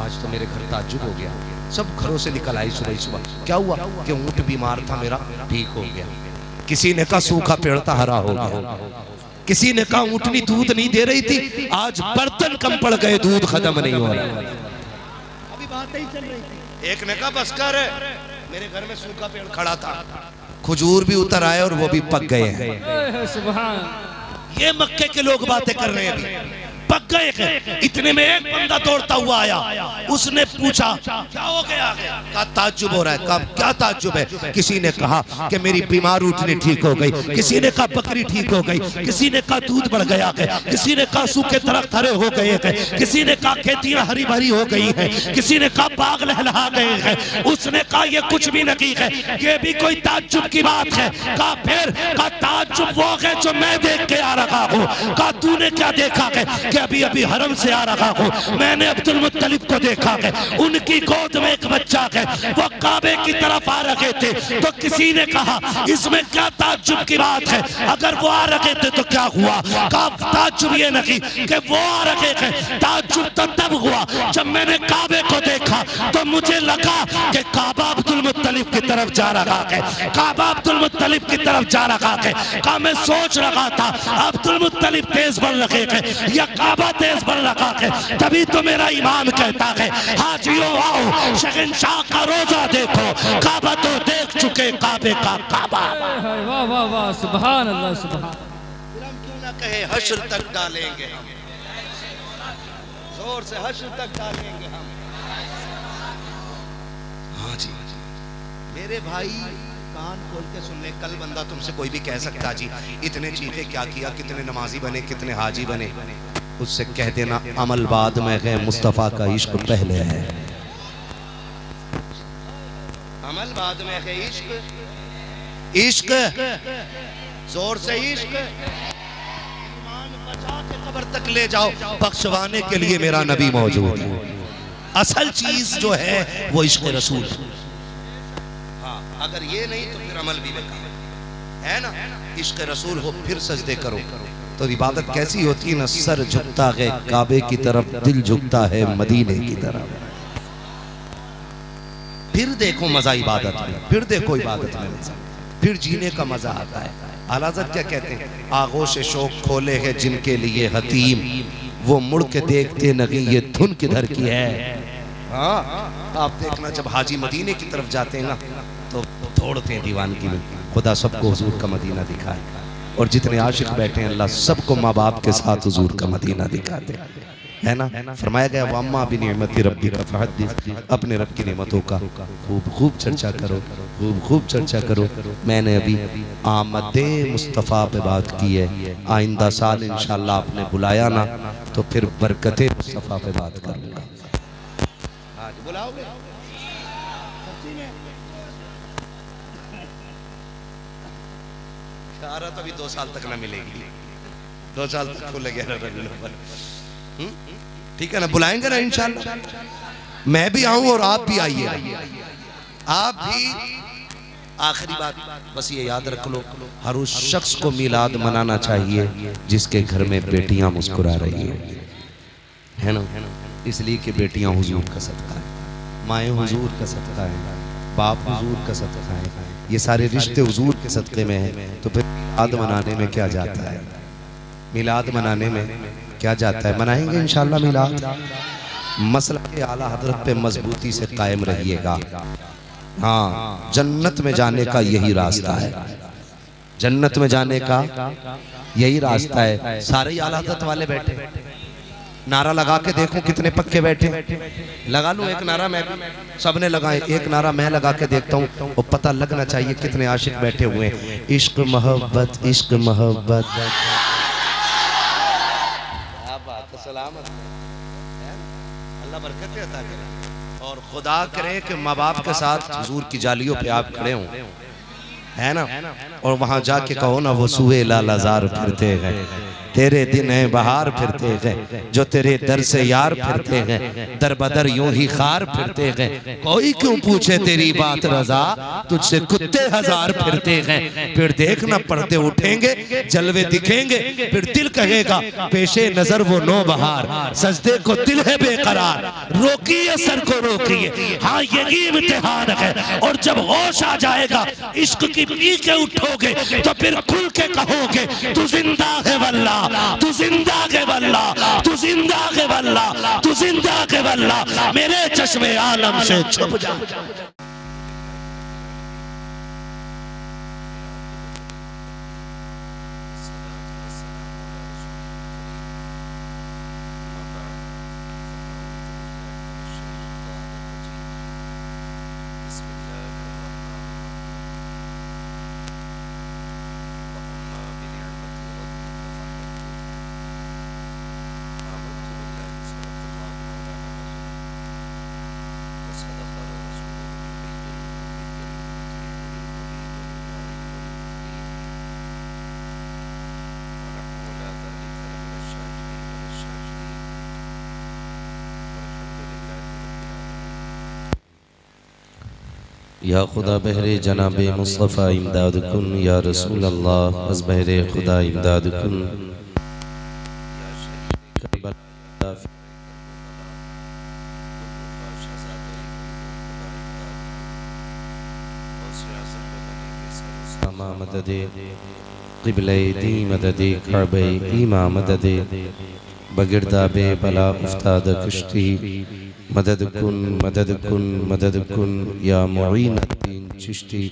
आज तो मेरे घर ताज्जुब हो गया। सब घरों से निकल आई सुबह सुबह, क्या हुआ? कि ऊंट बीमार था मेरा, ठीक हो गया। किसी ने कहा सूखा पेड़ था, हरा हो गया। किसी ने कहा ऊँटनी दूध नहीं दे रही थी, आज बर्तन कम पड़ गए, दूध खत्म नहीं हो रहा। अभी बात ही चल रही थी। एक ने कहा बस कर, मेरे घर में सूखा पेड़ खड़ा था, खजूर भी उतर आए और वो भी पक गए हैं। सुभान। ये मक्के के लोग बातें कर रहे हैं, अभी पक गए हैं। इतने में एक बंदा दौड़ता हुआ आया, उसने पूछा क्या हो गया? कहा ताज्जुब हो रहा है। कहा क्या ताज्जुब है? किसी ने कहा कि मेरी बीमार ऊँटनी ठीक हो गई, किसी ने कहा बकरी ठीक हो गई, किसी ने कहा दूध बढ़ गया है, किसी ने कहा सूखे दरख्त हरे हो गए हैं, किसी ने कहा खेतियां हरी भरी हो गई हैं, किसी ने कहा बाग लहलहा गए हैं। उसने कहा ये कुछ भी नहीं है, ये भी कोई ताज्जुब की बात है। कहा फिर? कहा ताज्जुब वो है जो मैं देख के आ रहा हूँ। कहा तूने क्या देखा है? कि अभी अभी हरम से आ रहा हूँ, मैंने अब्दुल मुत्तलिब को देखा है, उनकी गोद में एक बच्चा है, वो काबे की तरफ आ रहे थे। तो किसी ने कहा इसमें क्या ताज्जुब की बात है? अगर वो आ रहे थे तो क्या हुआ? कहा ताज्जुब ये नहीं कि वो आ रहे थे, ताज्जुब तो तब हुआ जब मैंने काबे को देखा तो मुझे लगा कि काबा अब्दुल मुत्तलिब की तरफ जा रहा है, काबा अब्दुल मुत्तलिब की तरफ जा रहा है। कहा मैं सोच रहा था अब्दुल मुत्तलिब तेज बढ़ रहे थे या काबा तेज बढ़ रहा है, तभी तो मेरा ईमान कहता है हाजियों आओ शहंशाह का रोजा देखो, काबा तो देख चुके काबे का काबा। वाह वाह वाह, सुभान अल्लाह सुभान। हम क्यों ना कहे हश्र तक डालेंगे, जोर से हश्र तक डालेंगे हम। हाँ जी मेरे भाई कान खोल के सुन ले। कल बंदा तुमसे कोई भी कह सकता जी इतने चीखे क्या किया, कितने नमाजी बने, कितने हाजी बने, उससे कह देना अमल बाद में है, मुस्तफ़ा का इश्क पहले है। अमल बाद में है, इश्क इश्क जोर से इश्क। ईमान बचा के कब्र तक ले जाओ, बख्शवाने के लिए मेरा नबी मौजूद है। असल चीज जो है वो इश्क रसूल। हाँ अगर ये नहीं तो फिर अमल भी बेकार है ना। इश्क रसूल हो फिर सजदे करो तो इबादत कैसी होती है ना। सर झुकता है काबे की तरफ, दिल झुकता है मदीने की तरफ। फिर देखो मजा इबादत में, फिर देखो इबादत में मजा, फिर जीने का मजा आता है। आला हज़रत क्या कहते हैं? आगोश शौक खोले हैं जिनके लिए हतीम, वो मुड़ के देखते नहीं ये धुन किधर की है। हाँ आप देखना जब हाजी मदीने की तरफ जाते हैं ना तो दौड़ते हैं दीवानगी में। खुदा सबको हुजूर का मदीना दिखाए, और जितने आशिक बैठे हैं अल्लाह सबको माँ बाप के साथ हुजूर का मदीना दिखा दे। है ना। फरमाया गया वम्मा बिनिअमति रब्बिका फहद्दिस, अपने रब की नेमतों का खूब खूब चर्चा करो, खूब खूब चर्चा करो। मैंने अभी आमदे मुस्तफ़ा पे बात की है, आइंदा साल इंशाअल्लाह आपने बुलाया ना तो फिर बरकते मुस्तफ़ा पे बात करूँगा। आज बुलाओगे तो अभी 2 साल तक ना मिलेगी, 2 साल तक खुलेगा रबीउल अव्वल। ठीक है ना, बुलाएंगे ना इंशाअल्लाह। मैं भी आऊं और आप भी आइए, आप भी। आखिरी बात बस ये याद रख लो, हर उस शख्स को मिलाद मनाना चाहिए जिसके घर में बेटियां मुस्कुरा रही है ना। इसलिए कि बेटियां हुजूर का सदका है, माएँ हुजूर का सदका है, बाप हुजूर का सदका है, ये सारे रिश्ते हुजूर के सदक़े में हैं। तो फिर मिलाद मनाने में क्या जाता है, मिलाद मनाने में क्या जाता है। मनाएंगे इंशाअल्लाह मिलाद। मसला के आला हज़रत पे मजबूती से कायम रहिएगा। हाँ, जन्नत में जाने का यही रास्ता है, जन्नत में जाने का यही रास्ता है। सारे आला हज़रत वाले बैठे, नारा लगा के देखो कितने पक्के बैठे। लगा लूं एक नारा मैं भी, सबने लगाए, एक नारा मैं लगा के देखता हूँ और पता लगना चाहिए कितने आशिक बैठे हुए हैं। इश्क मोहब्बत, इश्क मोहब्बत। सलामत, अल्लाह बरकत अता करे और खुदा करे कि माँ बाप के साथ हुजूर की जालियों पे आप खड़े हों, है ना, और वहां जाके कहो ना वो सुए लालाजार फिरते हैं, तेरे दिन है बहार फिरते हैं, जो तेरे दर से यार फिरते हैं, दर बदर यूं ही खार फिरते हैं। कोई क्यों पूछे तेरी बात रजा, तुझसे कुत्ते हजार फिरते हैं। फिर देखना पर्दे उठेंगे, जलवे दिखेंगे, फिर दिल कहेगा पेशे नजर वो नो बहार, सजदे को दिल है बेकरार, रोकिए सर को रोकिए। हाँ यही इम्तिहान है, और जब होश आ जाएगा इश्क की पी के उठोगे तो फिर खुल के कहोगे तू जिंदा है वल्लाह, तू जिंदा के वल्लाह, तू जिंदा के वल्लाह, तू जिंदा के वल्लाह, मेरे चश्मे आलम से छुप जा। या खुदा बहरे जनाबे मुस्तफ़ा इमदाद कुन, या रसूल अल्लाह अज़ बहरे खुदा इमदाद कुन। मददे क़िबले दी मददे काबे ईमा मददे, बगिरदाबे बला उफ्ताद कश्ती, मदद कुन मदद कुन मदद कुन, या मुईन अद्दीन चिश्ती,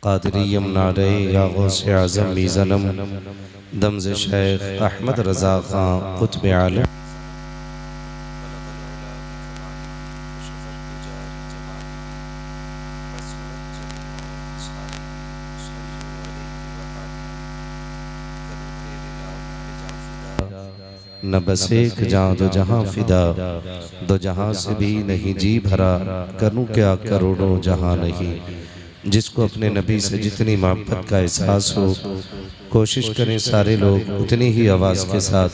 क़ादिरियम नारे या गौसे आज़म मीज़नम, दमज़ शेख अहमद रज़ा ख़ान क़ुत्ब आलम। न बस एक जहाँ दो जहाँ फिदा, दो जहाँ से भी नहीं जी भरा, करूँ क्या करोड़ों जहाँ नहीं। जिसको अपने नबी से जितनी मोहब्बत का एहसास हो, कोशिश करें सारे लोग उतनी ही आवाज़ के साथ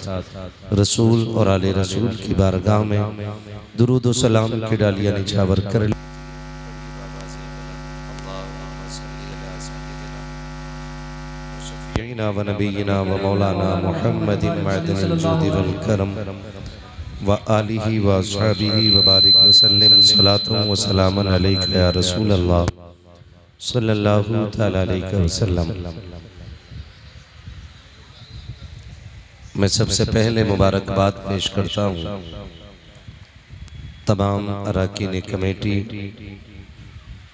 रसूल और आले रसूल की बारगाह में दुरूद व सलाम की डालियाँ निछावर कर लें। व नबीना व मौलाना मुहम्मदिन मअदनिल जुद वल करम व आलिहि व अस्हाबिहि व बारिक वसल्लम सलातुन व सलामन अलैका या रसूल अल्लाह सल्लल्लाहु तआला अलैहि वसल्लम। मैं सबसे पहले मुबारकबाद पेश करता हूँ तमाम अरकान कमेटी,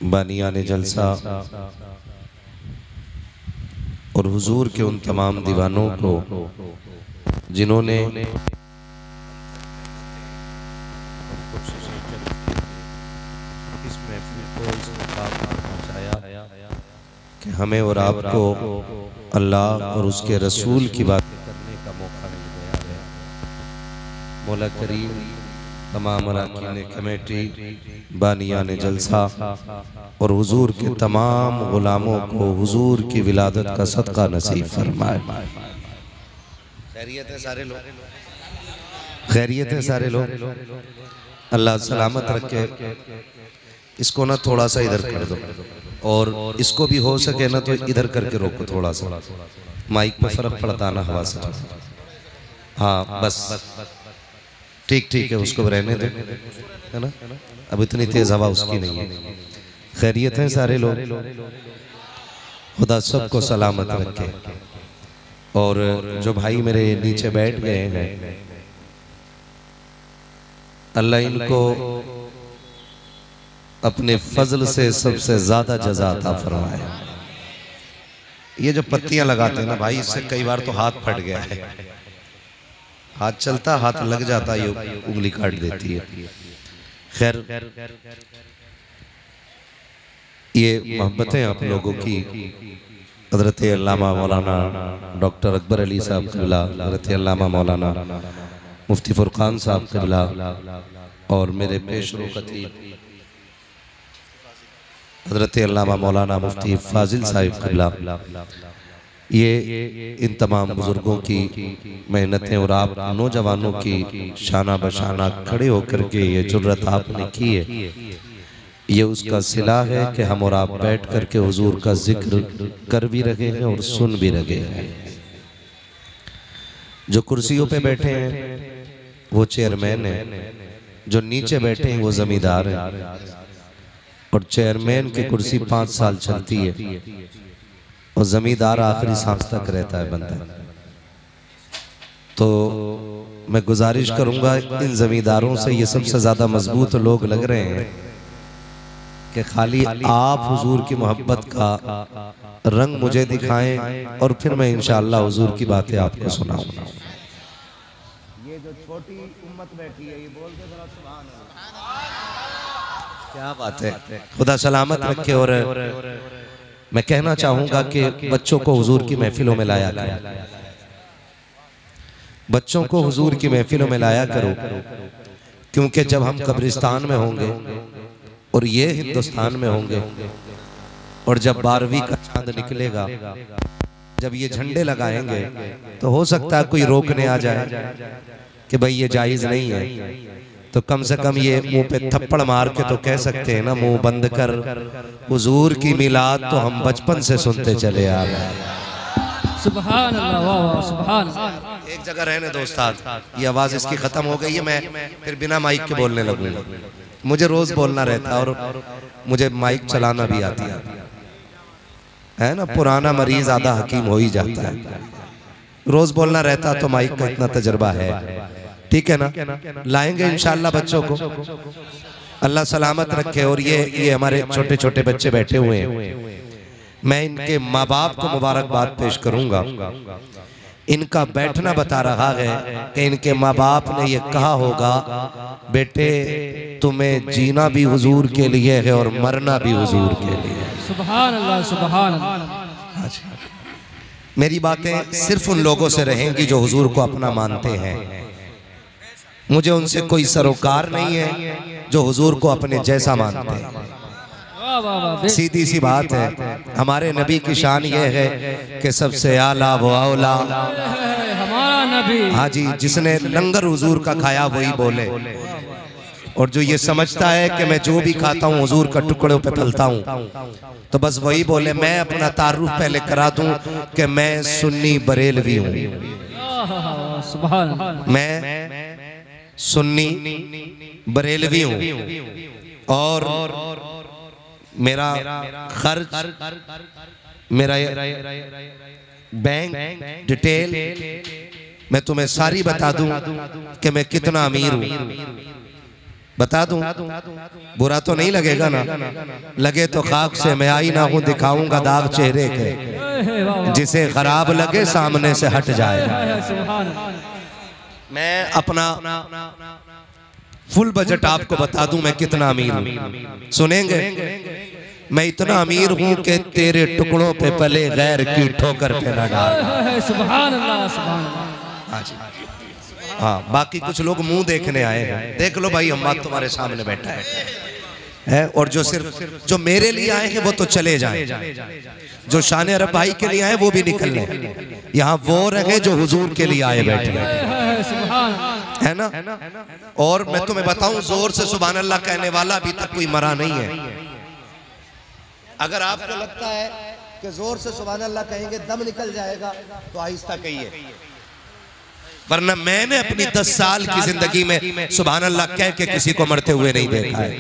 बानियान जलसा और हुजूर के उन तमाम दीवानों को जिन्होंने को इस मुकाम पर पहुंचाया कि हमें और आपको अल्लाह और उसके रसूल की बातें करने का मौका मिल गया है। मौला करीम तमाम अरकान कमेटी, बानियान जलसा और हुजूर के तमाम गुलामों को हुजूर की विलादत का सदका नसीब फरमाए। खैरियत है सारे लोग, खैरियत है सारे लोग। अल्लाह सलामत रखे। इसको ना थोड़ा सा इधर कर दो और इसको भी हो सके ना तो इधर करके रोको थोड़ा सा, माइक में फर्क पड़ता ना हवा से। हाँ बस ठीक ठीक है, उसको रहने दो, है ना। अब इतनी तेज हवा उसकी नहीं है। खैरियत है सारे लोग। खुदा सबको सलामत रखे। और जो भाई मेरे नीचे बैठ गए हैं, अल्लाह इनको अपने फजल से सबसे ज्यादा जज़ा अता फरमाए। ये जो पत्तियां लगाते हैं ना भाई, इससे कई बार तो हाथ फट गया है। हाथ चलता, हाथ लग जाता, ये उंगली काट देती है। खैर, ये मोहब्बतें आप लोगों की हज़रत अल्लामा मौलाना डॉक्टर अकबर अली साहब क़िबला, हज़रत अल्लामा मौलाना मुफ्ती फुरकान साहब क़िबला और मेरे पेशरो खतीब हज़रत अल्लामा मौलाना मुफ्ती फाजिल साहिब क़िबला, ये इन तमाम बुजुर्गों की मेहनतें और आप नौजवानों की शाना बशाना खड़े होकर के ये जुर्रत आपने की है, ये उसका सिला है कि हम और आप बैठ कर के हुजूर का जिक्र कर भी रहे हैं और सुन भी रहे हैं। जो कुर्सियों पे बैठे हैं वो चेयरमैन है, जो नीचे बैठे हैं वो जमींदार हैं। और चेयरमैन की कुर्सी 5 साल चलती है और जमींदार आखिरी सांस तक रहता है बंदा। तो मैं गुजारिश करूंगा, इन जमींदारों से ये सबसे ज्यादा मजबूत लोग लग रहे हैं कि खाली आप हुजूर की मोहब्बत का रंग मुझे दिखाएं और फिर मैं इंशाअल्लाह हुजूर की बातें आपको सुनाऊंगा। ये जो छोटी उम्मत बैठी है, ये बोल दे जरा सुभान अल्लाह। क्या बात है, खुदा सलामत रखे। और मैं कहना चाहूंगा कि बच्चों को हुजूर की महफिलों में लाया करो, बच्चों को हुजूर की महफिलों में लाया करो, क्योंकि जब हम कब्रिस्तान में होंगे और ये हिंदुस्तान में होंगे और जब 12वीं का चांद निकलेगा, जब ये झंडे लगाएंगे तो हो सकता है कोई रोकने आ जाए कि भाई ये जायज नहीं है, तो कम से कम ये मुंह पे थप्पड़ मार के तो कह सकते हैं ना, मुंह बंद कर, हुजूर की मिलाद तो हम बचपन से सुनते चले आ रहे हैं। सुभान अल्लाह, वाह वाह, सुभान। एक जगह रहने दो उस्ताद, ये आवाज इसकी खत्म हो गई है, मैं फिर बिना माइक के बोलने लगूंगा। मुझे रोज बोलना रहता है और मुझे माइक चलाना भी आती है ना। पुराना मरीज आधा हकीम हो ही जाता है, रोज बोलना रहता तो माइक का इतना तजर्बा है। ठीक है ना, लाएंगे इंशाअल्लाह बच्चों को, अल्लाह सलामत रखे। और ये हमारे छोटे छोटे बच्चे बैठे हुए हैं, मैं इनके माँ बाप को मुबारकबाद पेश करूंगा। इनका बैठना बता रहा है कि इनके माँ बाप ने ये कहा होगा, बेटे तुम्हें जीना भी हुजूर के लिए है और मरना भी हुजूर के लिए। सुभान अल्लाह, सुभान अल्लाह। मेरी बातें सिर्फ उन लोगों से रहेंगी जो हुजूर को अपना मानते हैं। मुझे उनसे कोई सरोकार नहीं है जो हुजूर को अपने जैसा मानते हैं। सीधी सी बात है, हमारे नबी की शान ये है कि सबसे आला वो औला हमारा नबी। हाँ जी, जिसने लंगर हुजूर का खाया वही बोले, और जो ये समझता है कि मैं जो भी खाता हूँ हुजूर का टुकड़ों पे पलता हूँ तो बस वही बोले। मैं अपना तारुफ पहले करा दूं कि मैं सुन्नी बरेलवी हूँ। मैं सुन्नी बरेलवी हूँ और मेरा खर्च, मेरा बैंक डिटेल मैं तुम्हें सारी बता दूं कि मैं कितना अमीर हूँ। बता दूं, बुरा तो नहीं लगेगा ना? लगे तो खाक से मैं आई ना हूँ, दिखाऊंगा दाग चेहरे के, जिसे खराब लगे सामने से हट जाए। मैं अपना फुल बजट आपको बता दूं मैं कितना अमीर हूं, सुनेंगे? मैं इतना अमीर हूं कि तेरे टुकड़ों पे पले गैर की ठोकर पे न डाल। सुभान अल्लाह सुभान अल्लाह। हाँ जी, हाँ, बाकी कुछ लोग मुंह देखने आए हैं, देख लो भाई, हम बात तुम्हारे सामने बैठा है। और जो सिर्फ जो मेरे लिए आए हैं वो तो चले जाएं, जो शान अरब भाई के लिए आए वो भी निकल लें। यहाँ वो रहे जो हुजूर के लिए आए बैठे है ना। और मैं तुम्हें बताऊं, जोर से सुभान अल्लाह कहने वाला अभी तक कोई मरा नहीं है। अगर आपको लगता है कि जोर से सुभान अल्लाह कहेंगे दम निकल जाएगा तो आहिस्ता कहिए, वरना मैंने अपनी 10 साल की जिंदगी में सुभान अल्लाह कह के किसी को मरते हुए नहीं देखा है।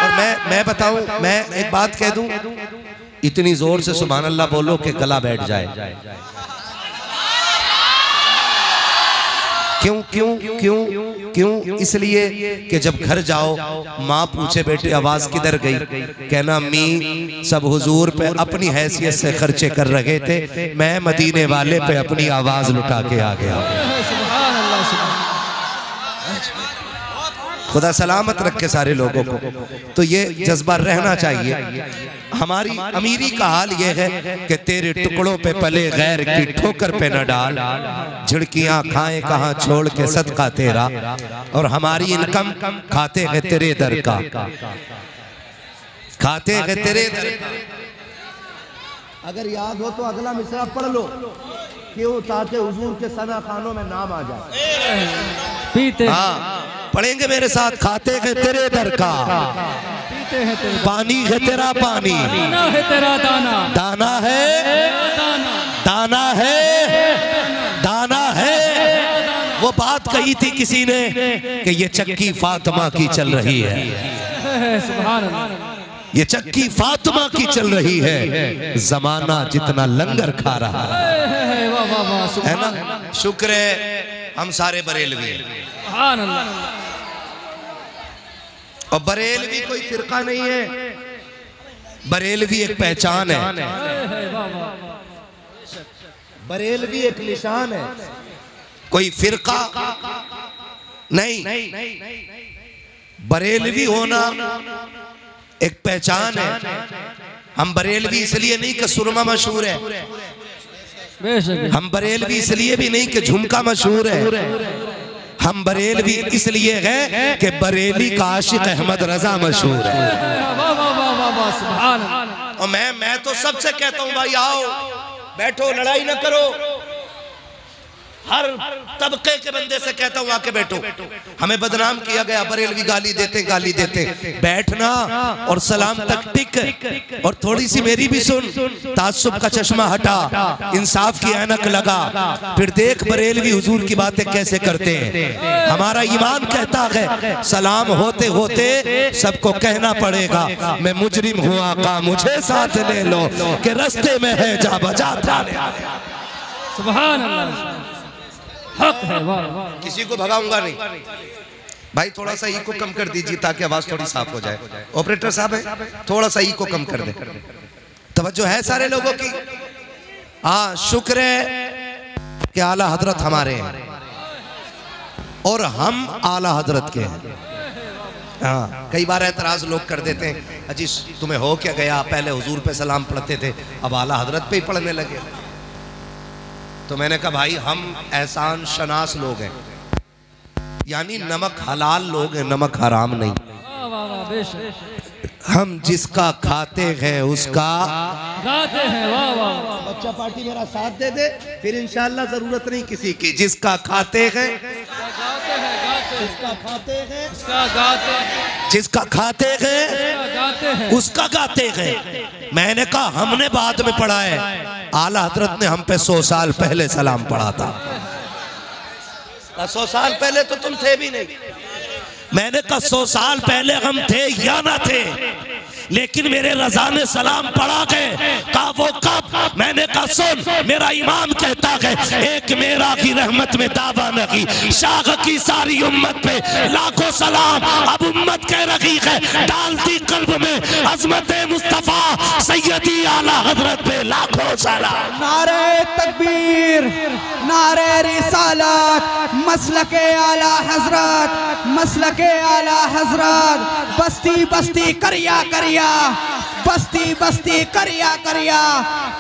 और मैं बताऊं, मैं एक बात कह दूं, इतनी जोर से सुभान अल्लाह बोलो कि गला बैठ जाए। क्यों क्यों क्यों क्यों? इसलिए कि जब घर जाओ माँ पूछे बेटे आवाज किधर गई, कहना अम्मी सब हुजूर पे अपनी हैसियत से खर्चे कर रहे थे, मैं मदीने वाले पे अपनी आवाज लुटा के आ गया। खुदा सलामत रखे सारे लोगों को। तो ये जज्बा रहना चाहिए। हमारी अमीरी का हाल ये है कि तेरे टुकड़ों पे पले गैर की ठोकर पे न डाल, झिड़कियां खाए कहाँ छोड़ के सदका तेरा, और हमारी इनकम खाते हैं तेरे दर का, खाते हैं तेरे दर का। अगर याद हो तो अगला मिसरा पढ़ लो, क्यों? ताकि हुजूर के सना खानों में नाम आ जाए। पीते हाँ, पढ़ेंगे मेरे साथ। खाते हैं तेरे दर का, पीते हैं तेरे, पानी है तेरा पानी, दाना है तेरा दाना, दाना है, दाना है, दाना है। वो बात कही थी किसी ने कि ये चक्की फातिमा की चल रही है। सुभान अल्लाह। ये चक्की फातिमा की चल रही है, जमाना जितना लंगर खा रहा है, वाह वाह वाह, है ना। शुक्र है हम सारे बरेलवी हैं। सुभान अल्लाह। और बरेलवी कोई फिरका नहीं है, बरेलवी एक पहचान है, बरेलवी एक निशान है, कोई फिरका नहीं। बरेलवी होना एक पहचान है। हम बरेलवी इसलिए नहीं कि सुरमा मशहूर है, हम बरेलवी इसलिए भी नहीं कि झुमका मशहूर है, हम बरेलवी इसलिए है कि बरेली का आशिक अहमद रजा मशहूर है। और मैं तो सबसे कहता हूँ भाई आओ बैठो, लड़ाई ना करो। हर तबके के बंदे से कहता हूँ आके बैठो। हमें बदनाम किया गया, बरेलवी गाली देते गाली देते, बैठना और सलाम तक टिक। और थोड़ी सी मेरी भी सुन, तासुब का चश्मा हटा, इंसाफ की ऐनक लगा, फिर देख बरेलवी हुजूर की बातें कैसे करते हैं। हमारा ईमान कहता है सलाम होते होते सबको कहना पड़ेगा मैं मुजरिम हूँ आका मुझे साथ ले लो, कि रास्ते में है जा बजा थाने। सुभान अल्लाह, हक है, वाह वाह। किसी को भगाऊंगा नहीं भाई, थोड़ा सा ई को कम कर दीजिए ताकि आवाज थोड़ी साफ हो जाए। ऑपरेटर साहब है, थोड़ा सा ई को कम कर दे। तवज्जो है सारे लोगों की? हाँ, शुक्र है कि आला हजरत हमारे हैं और हम आला हजरत के हैं। हाँ, कई बार एतराज लोग कर देते हैं, अजी तुम्हें हो क्या गया, पहले हुजूर पे सलाम पढ़ते थे अब आला हजरत पे ही पढ़ने लगे। तो मैंने कहा भाई हम एहसान शनास लोग हैं, यानी नमक हलाल लोग हैं, नमक हराम नहीं। हम जिसका खाते हैं उसका गाते हैं, वाह वाह। बच्चा पार्टी मेरा साथ दे दे, फिर इंशाल्लाह जरूरत नहीं किसी की। जिसका खाते हैं, जिसका खाते हैं, जिसका खाते हैं उसका गाते हैं। मैंने कहा हमने बाद में पढ़ा है, आला हजरत ने हम पे 100 साल पहले सलाम पढ़ा था। 100 साल पहले तो तुम थे भी नहीं। मैंने कहा 100 साल पहले हम थे या ना थे, लेकिन मेरे रजा ने सलाम पढ़ा के कहा वो कब? मैंने कहा सुन, मेरा इमाम कहता है एक मेरा की रहमत में दावा नहीं, शाह की सारी उम्मत पे लाखों सलाम। अब उम्मत कह रही है डालती कल्ब में अजमत मुस्तफा सैयदी आला हजरत पे लाखों सलाम। नारे तकबीर, नारे रिसालत, मसलके आला हजरत, मसलके आला हजरत। बस्ती बस्ती करिया करिया, बस्ती बस्ती करिया करिया।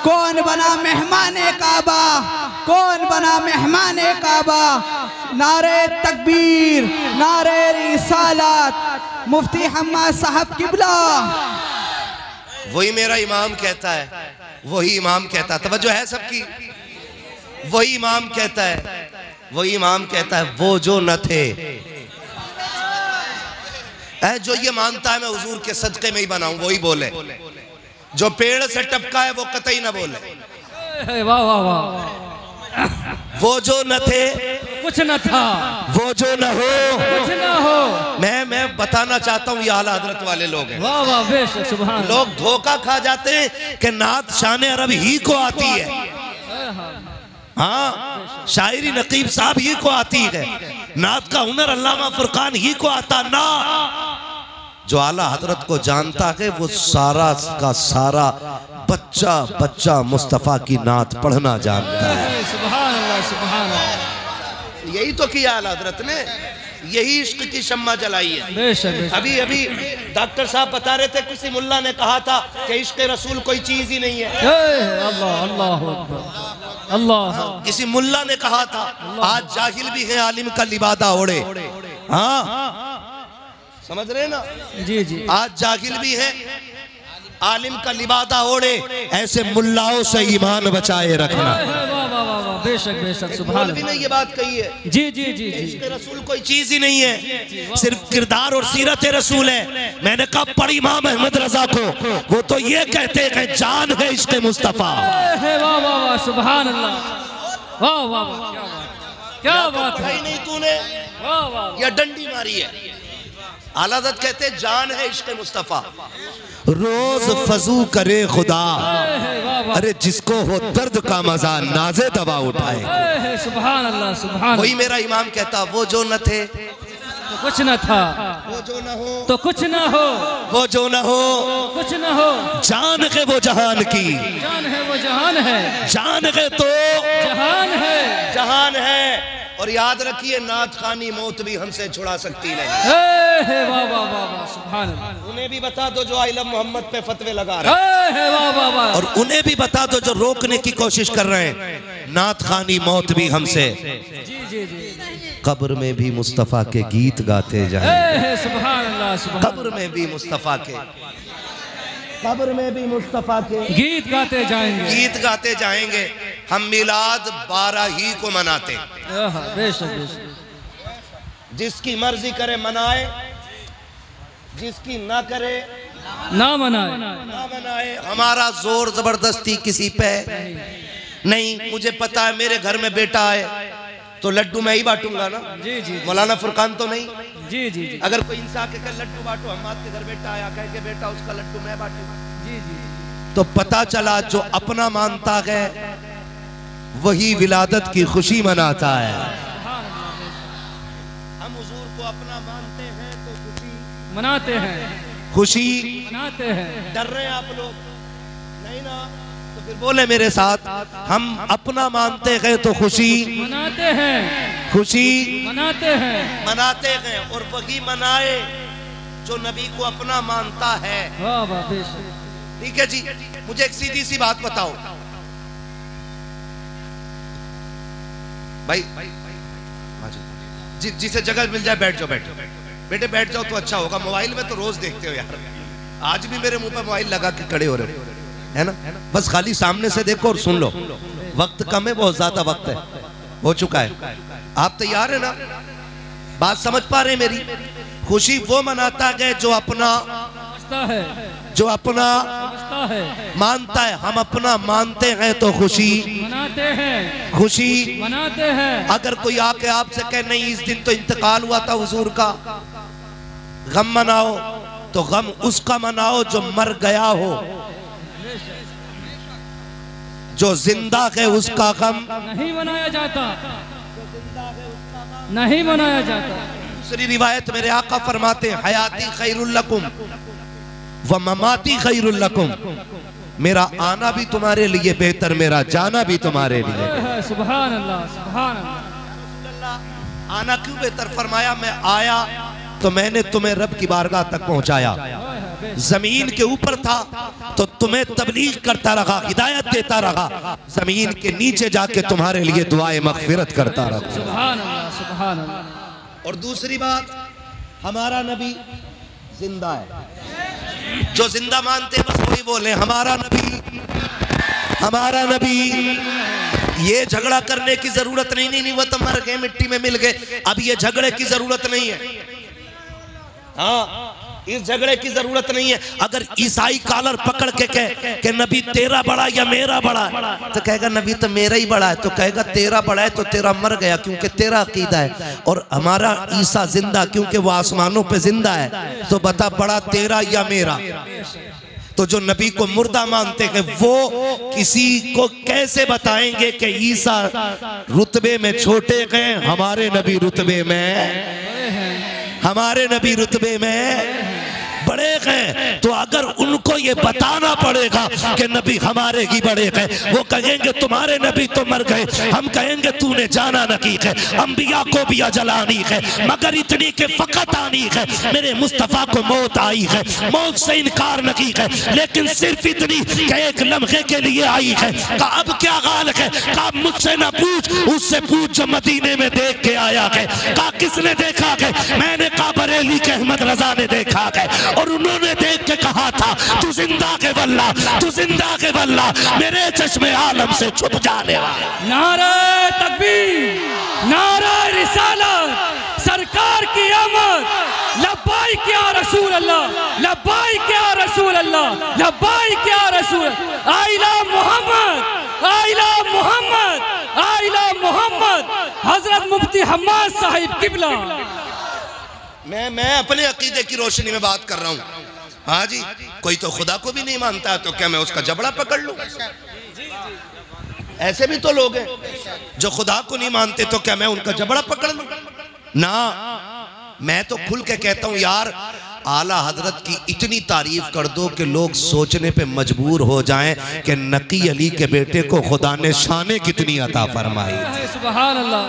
कौन बना मेहमाने काबा, कौन बना मेहमाने काबा। नारे तकबीर, नारे रिसालत, मुफ्ती हम्माद साहब किबला। वही मेरा इमाम कहता है, वही इमाम कहता है, तवज्जो है सबकी, वही इमाम कहता है, वही इमाम कहता है वो जो न थे, जो ये मानता है मैं हुजूर के सदके में ही बनाऊं वही बोले, जो पेड़ से टपका है वो कतई ना बोले। वाह वाह वाह। वो जो न थे कुछ न था, वो जो न हो कुछ न हो। मैं बताना चाहता हूँ ये आला हजरत वाले लोग हैं। वाह वाह बेशक सुभान। लोग धोखा खा जाते हैं कि नात शान अरब ही को आती है, हाँ शायरी नकीब साहब ही को आती है, नात का हुनर अल्लामा फुरकान ही को आता ना। जो आला हजरत को जानता है वो सारा का सारा बच्चा बच्चा मुस्तफ़ा की नात पढ़ना जानता है। सुभान अल्लाह, सुभान अल्लाह। यही तो किया आला हजरत ने, यही इश्क की शम्मा जलाई है। बेशक बेशक। अभी अभी डॉक्टर साहब बता रहे थे, किसी मुल्ला ने कहा था कि इश्क रसूल कोई चीज ही नहीं है। अल्लाह अल्लाह अकबर, अल्लाह। किसी मुल्ला ने कहा था, आज जाहिल भी है आलिम का लिबादा ओढ़े। हाँ समझ रहे ना जी जी। आज जाहिल भी है आलिम का लिबादा ओढ़े, ऐसे मुल्लाओं से ईमान बचाए रखना। वाह वाह वाह, बेशक बेशक सुभान भी नहीं ये बात कही है। जी जी जी जी। इश्क रसूल कोई चीज ही नहीं है, सिर्फ किरदार और सीरत रसूल है। मैंने कहा पढ़ी इमाम अहमद रजा को, वो तो ये कहते हैं जान है इश्क मुस्तफा। वाह वाह वाह सुभान अल्लाह, वाह वाह वाह, क्या बात है। नहीं तूने वाह वाह, या डंडी मारी है। आला हज़रत कहते जान है इश्क मुस्तफा, रोज फजू करे खुदा, अरे जिसको हो दर्द का मजा नाजे दवा उठाए। सुभान अल्लाह, सुभान। वही मेरा इमाम कहता वो जो न थे तो कुछ न था, वो जो न हो तो कुछ न हो, वो जो न हो कुछ न हो। जान है वो जहान की, जान है वो जहान है, जान है तो जहान है, जहान है। और याद रखिए नात खानी मौत भी हमसे छुड़ा सकती नहीं। वाह वाह वाह वाह सुभान अल्लाह। उन्हें भी बता दो जो आइलम मोहम्मद पे फतवे लगा रहे हैं, वाह वाह वाह। और उन्हें भी बता दो जो रोकने की कोशिश कर रहे हैं, नात खानी मौत भी हमसे। जी जी जी। कब्र में भी मुस्तफ़ा के गीत गाते जाएं, सुभान अल्लाह, सुभान। कब्र में भी मुस्तफ़ा के, कब्र में भी मुस्तफ़ा के गीत गाते जाएंगे, गीत गाते जाएंगे। हम मिलाद 12 ही को मनाते, बेशक बेशक। जिसकी मर्जी करे मनाए, जिसकी ना करे ना मनाए, ना मनाए। हमारा जोर जबरदस्ती किसी पे नहीं। मुझे पता है मेरे घर में बेटा आए तो लड्डू मैं ही बांटूंगा ना। जी जी। मौलाना फुरकान तो नहीं। जी जी जी। अगर कोई इंसान के कल लड्डू बांटो, हम आपके घर बेटा आया कह के बेटा उसका लड्डू मैं बांटू, जी जी। तो पता चला जो अपना मानता है वही विलादत की खुशी मनाता है। हम हुजूर को अपना मानते हैं तो खुशी मनाते हैं, खुशी मनाते हैं। डर रहे हैं आप लोग नहीं ना, तो फिर बोले मेरे साथ, हम अपना मानते हैं तो खुशी मनाते हैं, खुशी मनाते हैं, मनाते हैं। और वही मनाए जो नबी को अपना मानता है। वाह वाह बेशक। ठीक है जी। मुझे एक सीधी सी बात बताओ भाई, जिसे जगह मिल जाए बैठ जाओ, बैठो बेटे बैठ जाओ तो अच्छा होगा। मोबाइल में तो रोज देखते हो यार, आज भी मेरे मुंह पे मोबाइल लगा के खड़े हो रहे हो, है ना। बस खाली सामने से देखो और सुन लो। वक्त कम है, बहुत ज्यादा वक्त है, हो चुका है। आप तैयार है ना? बात समझ पा रहे हैं मेरी? खुशी वो मनाता है जो अपना है, जो अपना है, मानता है। हम अपना मानते हैं तो खुशी मनाते हैं, खुशी मनाते हैं। अगर कोई आके आपसे कहे नहीं इस दिन तो इंतकाल हुआ था हुजूर का, गम मनाओ, तो गम उसका मनाओ जो मर गया हो, जो जिंदा है उसका गम नहीं मनाया जाता, नहीं मनाया जाता। दूसरी रिवायत मेरे आका फरमाते हैं, हयाती खैरुल लकुम व ममाती खैरुल लकुम, मेरा आना भी तुम्हारे लिए बेहतर, मेरा जाना भी तुम्हारे लिए। सुभान अल्लाह, सुभान अल्लाह। आना क्यों बेहतर? फरमाया मैं आया तो मैंने तुम्हें रब की बारगाह तक पहुंचाया, जमीन के ऊपर था तो तुम्हें तबलीग करता रहा, हिदायत देता रहा, जमीन के नीचे जाके तुम्हारे लिए दुआए मगफिरत करता रहा। सुभान अल्लाह, सुभान अल्लाह। और दूसरी बात, हमारा नबी जिंदा है, जो जिंदा मानते हैं बस वही बोले हमारा नबी, हमारा नबी। ये झगड़ा करने की जरूरत नहीं, नहीं वो तो मर गए, मिट्टी में मिल गए, अब ये झगड़े की जरूरत नहीं है। हाँ, इस झगड़े की जरूरत नहीं है। अगर ईसाई कॉलर पकड़ के कहे कि नबी तेरा बड़ा या मेरा बड़ा है, तो कहेगा नबी तो मेरा ही बड़ा है, तो कहेगा तेरा बड़ा है तो तेरा मर गया क्योंकि तेरा अकीदा है, और हमारा ईसा जिंदा क्योंकि वो आसमानों पे जिंदा है, तो बता बड़ा तेरा या मेरा? तो जो नबी को मुर्दा मानते हैं वो किसी को कैसे बताएंगे कि ईसा रुतबे में छोटे गए, हमारे नबी रुतबे में, हमारे नबी रुतबे में बड़े गए। तो अगर उनको ये बताना पड़ेगा कि नबी हमारे ही बड़े गए, वो कहेंगे तुम्हारे नबी तो मर गए, हम कहेंगे तूने जाना नहीं है, अंबिया को भी अजल आनी है, मगर इतनी के फकत आनी है, मेरे मुस्तफ़ा को मौत आई है, मौत से इनकार नहीं है, लेकिन सिर्फ इतनी कि एक लम्हे के लिए आई है। का अब क्या गाल है? का मुझसे ना पूछ, उससे पूछ जो मदीने में देख के आया है। का किसने देखा है? मैंने कहा बरेली के अहमद रजा ने देखा है, और उन्होंने देख के कहा था तू जिंदा के वल्ला, तू जिंदा के वल्ला, मेरे चश्मे आलम से छुप जाने वाला। नारे तकबीर, नारे रिसालत, सरकार की आमद, लब्बाइक या रसूल अल्लाह, लब्बाइक या रसूल अल्लाह, लब्बाइक या रसूल, आइला मोहम्मद, आइला मोहम्मद, आइला मोहम्मद, हजरत मुफ्ती हम्माद साहिब किबला। मैं अपने अकीदे की रोशनी में बात कर रहा हूँ। हाँ जी, कोई तो खुदा को भी नहीं मानता, तो क्या मैं उसका जबड़ा पकड़ लूं? ऐसे भी तो लोग हैं जो खुदा को नहीं मानते, तो क्या मैं उनका जबड़ा पकड़ लूं? ना, मैं तो खुल के कहता हूं यार, आला हजरत की इतनी तारीफ कर दो कि लोग सोचने पे मजबूर हो जाएं कि नकी अली के बेटे को खुदा ने शाने कितनी अता फरमाई। सुभान अल्लाह।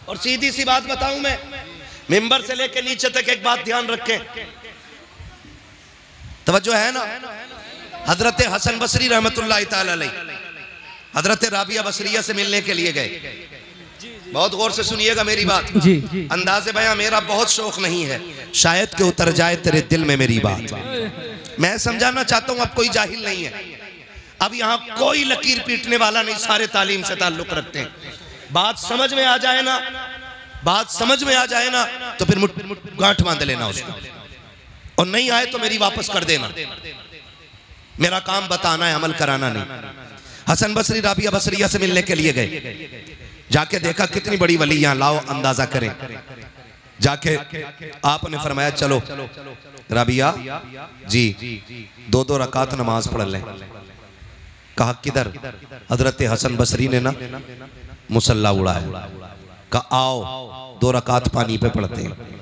और सीधी सी बात बताऊं, मैं मिंबर से लेकर नीचे तक एक बात ध्यान रखें, तवज्जो है ना? हजरत हसन बसरी रहमतुल्लाह ताला अलैह हजरत राबिया बसरिया से मिलने के लिए गए। बहुत गौर से सुनिएगा मेरी बात, अंदाज़े बयां मेरा बहुत शौक नहीं है, शायद के उतर जाए तेरे दिल में मेरी बात। मैं समझाना चाहता हूं, अब कोई जाहिल नहीं है, अब यहाँ कोई लकीर पीटने वाला नहीं, सारे तालीम से ताल्लुक रखते हैं। बात समझ में आ जाए ना, बात समझ में आ जाए ना, तो फिर गांठ बांध लेना उसको, और नहीं आए तो मेरी वापस कर देना। मेरा काम बताना है, अमल कराना नहीं। हसन बसरी राबिया बसरिया से मिलने के लिए गए, जाके देखा कितनी बड़ी वली, यहाँ लाओ अंदाजा करें। जाके आपने फरमाया चलो राबिया जी 2-2 रकात नमाज पढ़ लें। कहा किधर? हजरत हसन बसरी ने ना मुसल्ला उड़ाया, कहा आओ 2 रकात पानी पे पढ़ते हैं।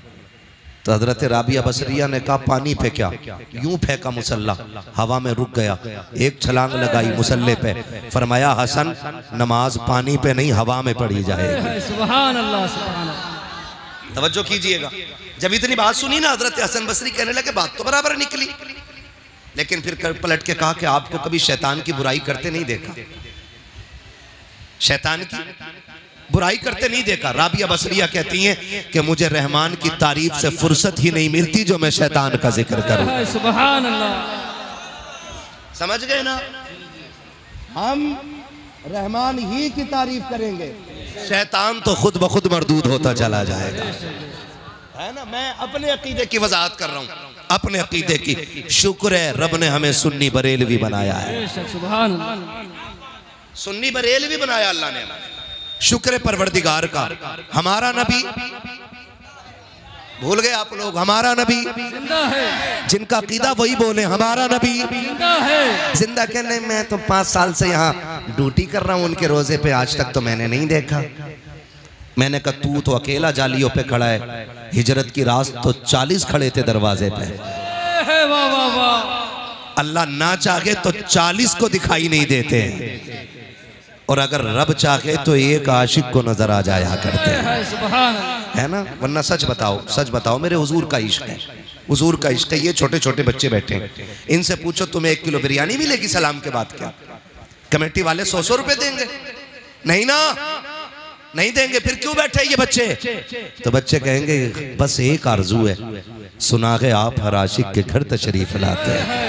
तो हजरत राबिया बसरिया ने कहा पानी पे क्या? यूं फेंका मुसल्ला, हवा में रुक गया, एक छलांग लगाई मुसल्ले पे, फरमाया हसन नमाज पानी पे नहीं हवा में पढ़ी जाएगी। सुभान अल्लाह, सुभान अल्लाह। तवज्जो कीजिएगा, जब इतनी बात सुनी ना, हजरत हसन बसरी कहने लगे बात तो बराबर निकली, लेकिन फिर पलट के कहा कि आपको कभी शैतान की बुराई करते नहीं देखा, शैतान की बुराई करते नहीं देखा। राबिया बसरिया कहती हैं कि मुझे रहमान की तारीफ से फुर्सत ही नहीं मिलती जो मैं शैतान का जिक्र करूं। सुभान अल्लाह। समझ गए ना? हम रहमान ही की तारीफ करेंगे, शैतान तो खुद ब खुद मरदूद होता चला जाएगा, है ना? मैं अपने अकीदे की वजाहत कर रहा हूँ, अपने अकीदे की। शुक्र है रब ने हमें सुन्नी बरेलवी बनाया है, सुभान अल्लाह। सुन्नी बरेलवी बनाया अल्लाह ने, शुक्र परवरदिगार का। हमारा नबी भूल गए आप लोग? हमारा नबी जिंदा है, जिनका अकीदा वही बोले हमारा नबी जिंदा है। जिंदा। कहने मैं तो 5 साल से यहाँ ड्यूटी कर रहा हूँ उनके रोजे पे, आज तक तो मैंने नहीं देखा। मैंने कहा तू तो अकेला जालियों पे खड़ा है, हिजरत की रात तो 40 खड़े थे दरवाजे पे। वाह वाह वाह। अल्लाह ना चाहे तो 40 को दिखाई नहीं देते, और अगर रब चाहे तो एक आशिक को नजर आ जाया करते हैं, सुभान अल्लाह। है ना? वरना सच बताओ मेरे हुजूर का इश्क है, हुजूर का इश्क है। ये छोटे छोटे बच्चे बैठे हैं, इनसे पूछो तुम्हें 1 किलो बिरयानी मिलेगी सलाम के बाद क्या? कमेटी वाले 100 रुपए देंगे? नहीं ना, नहीं देंगे। फिर क्यों बैठे ये बच्चे? तो बच्चे कहेंगे बस एक आरजू है, सुना के आप हर आशिक के घर तशरीफ लाते हैं।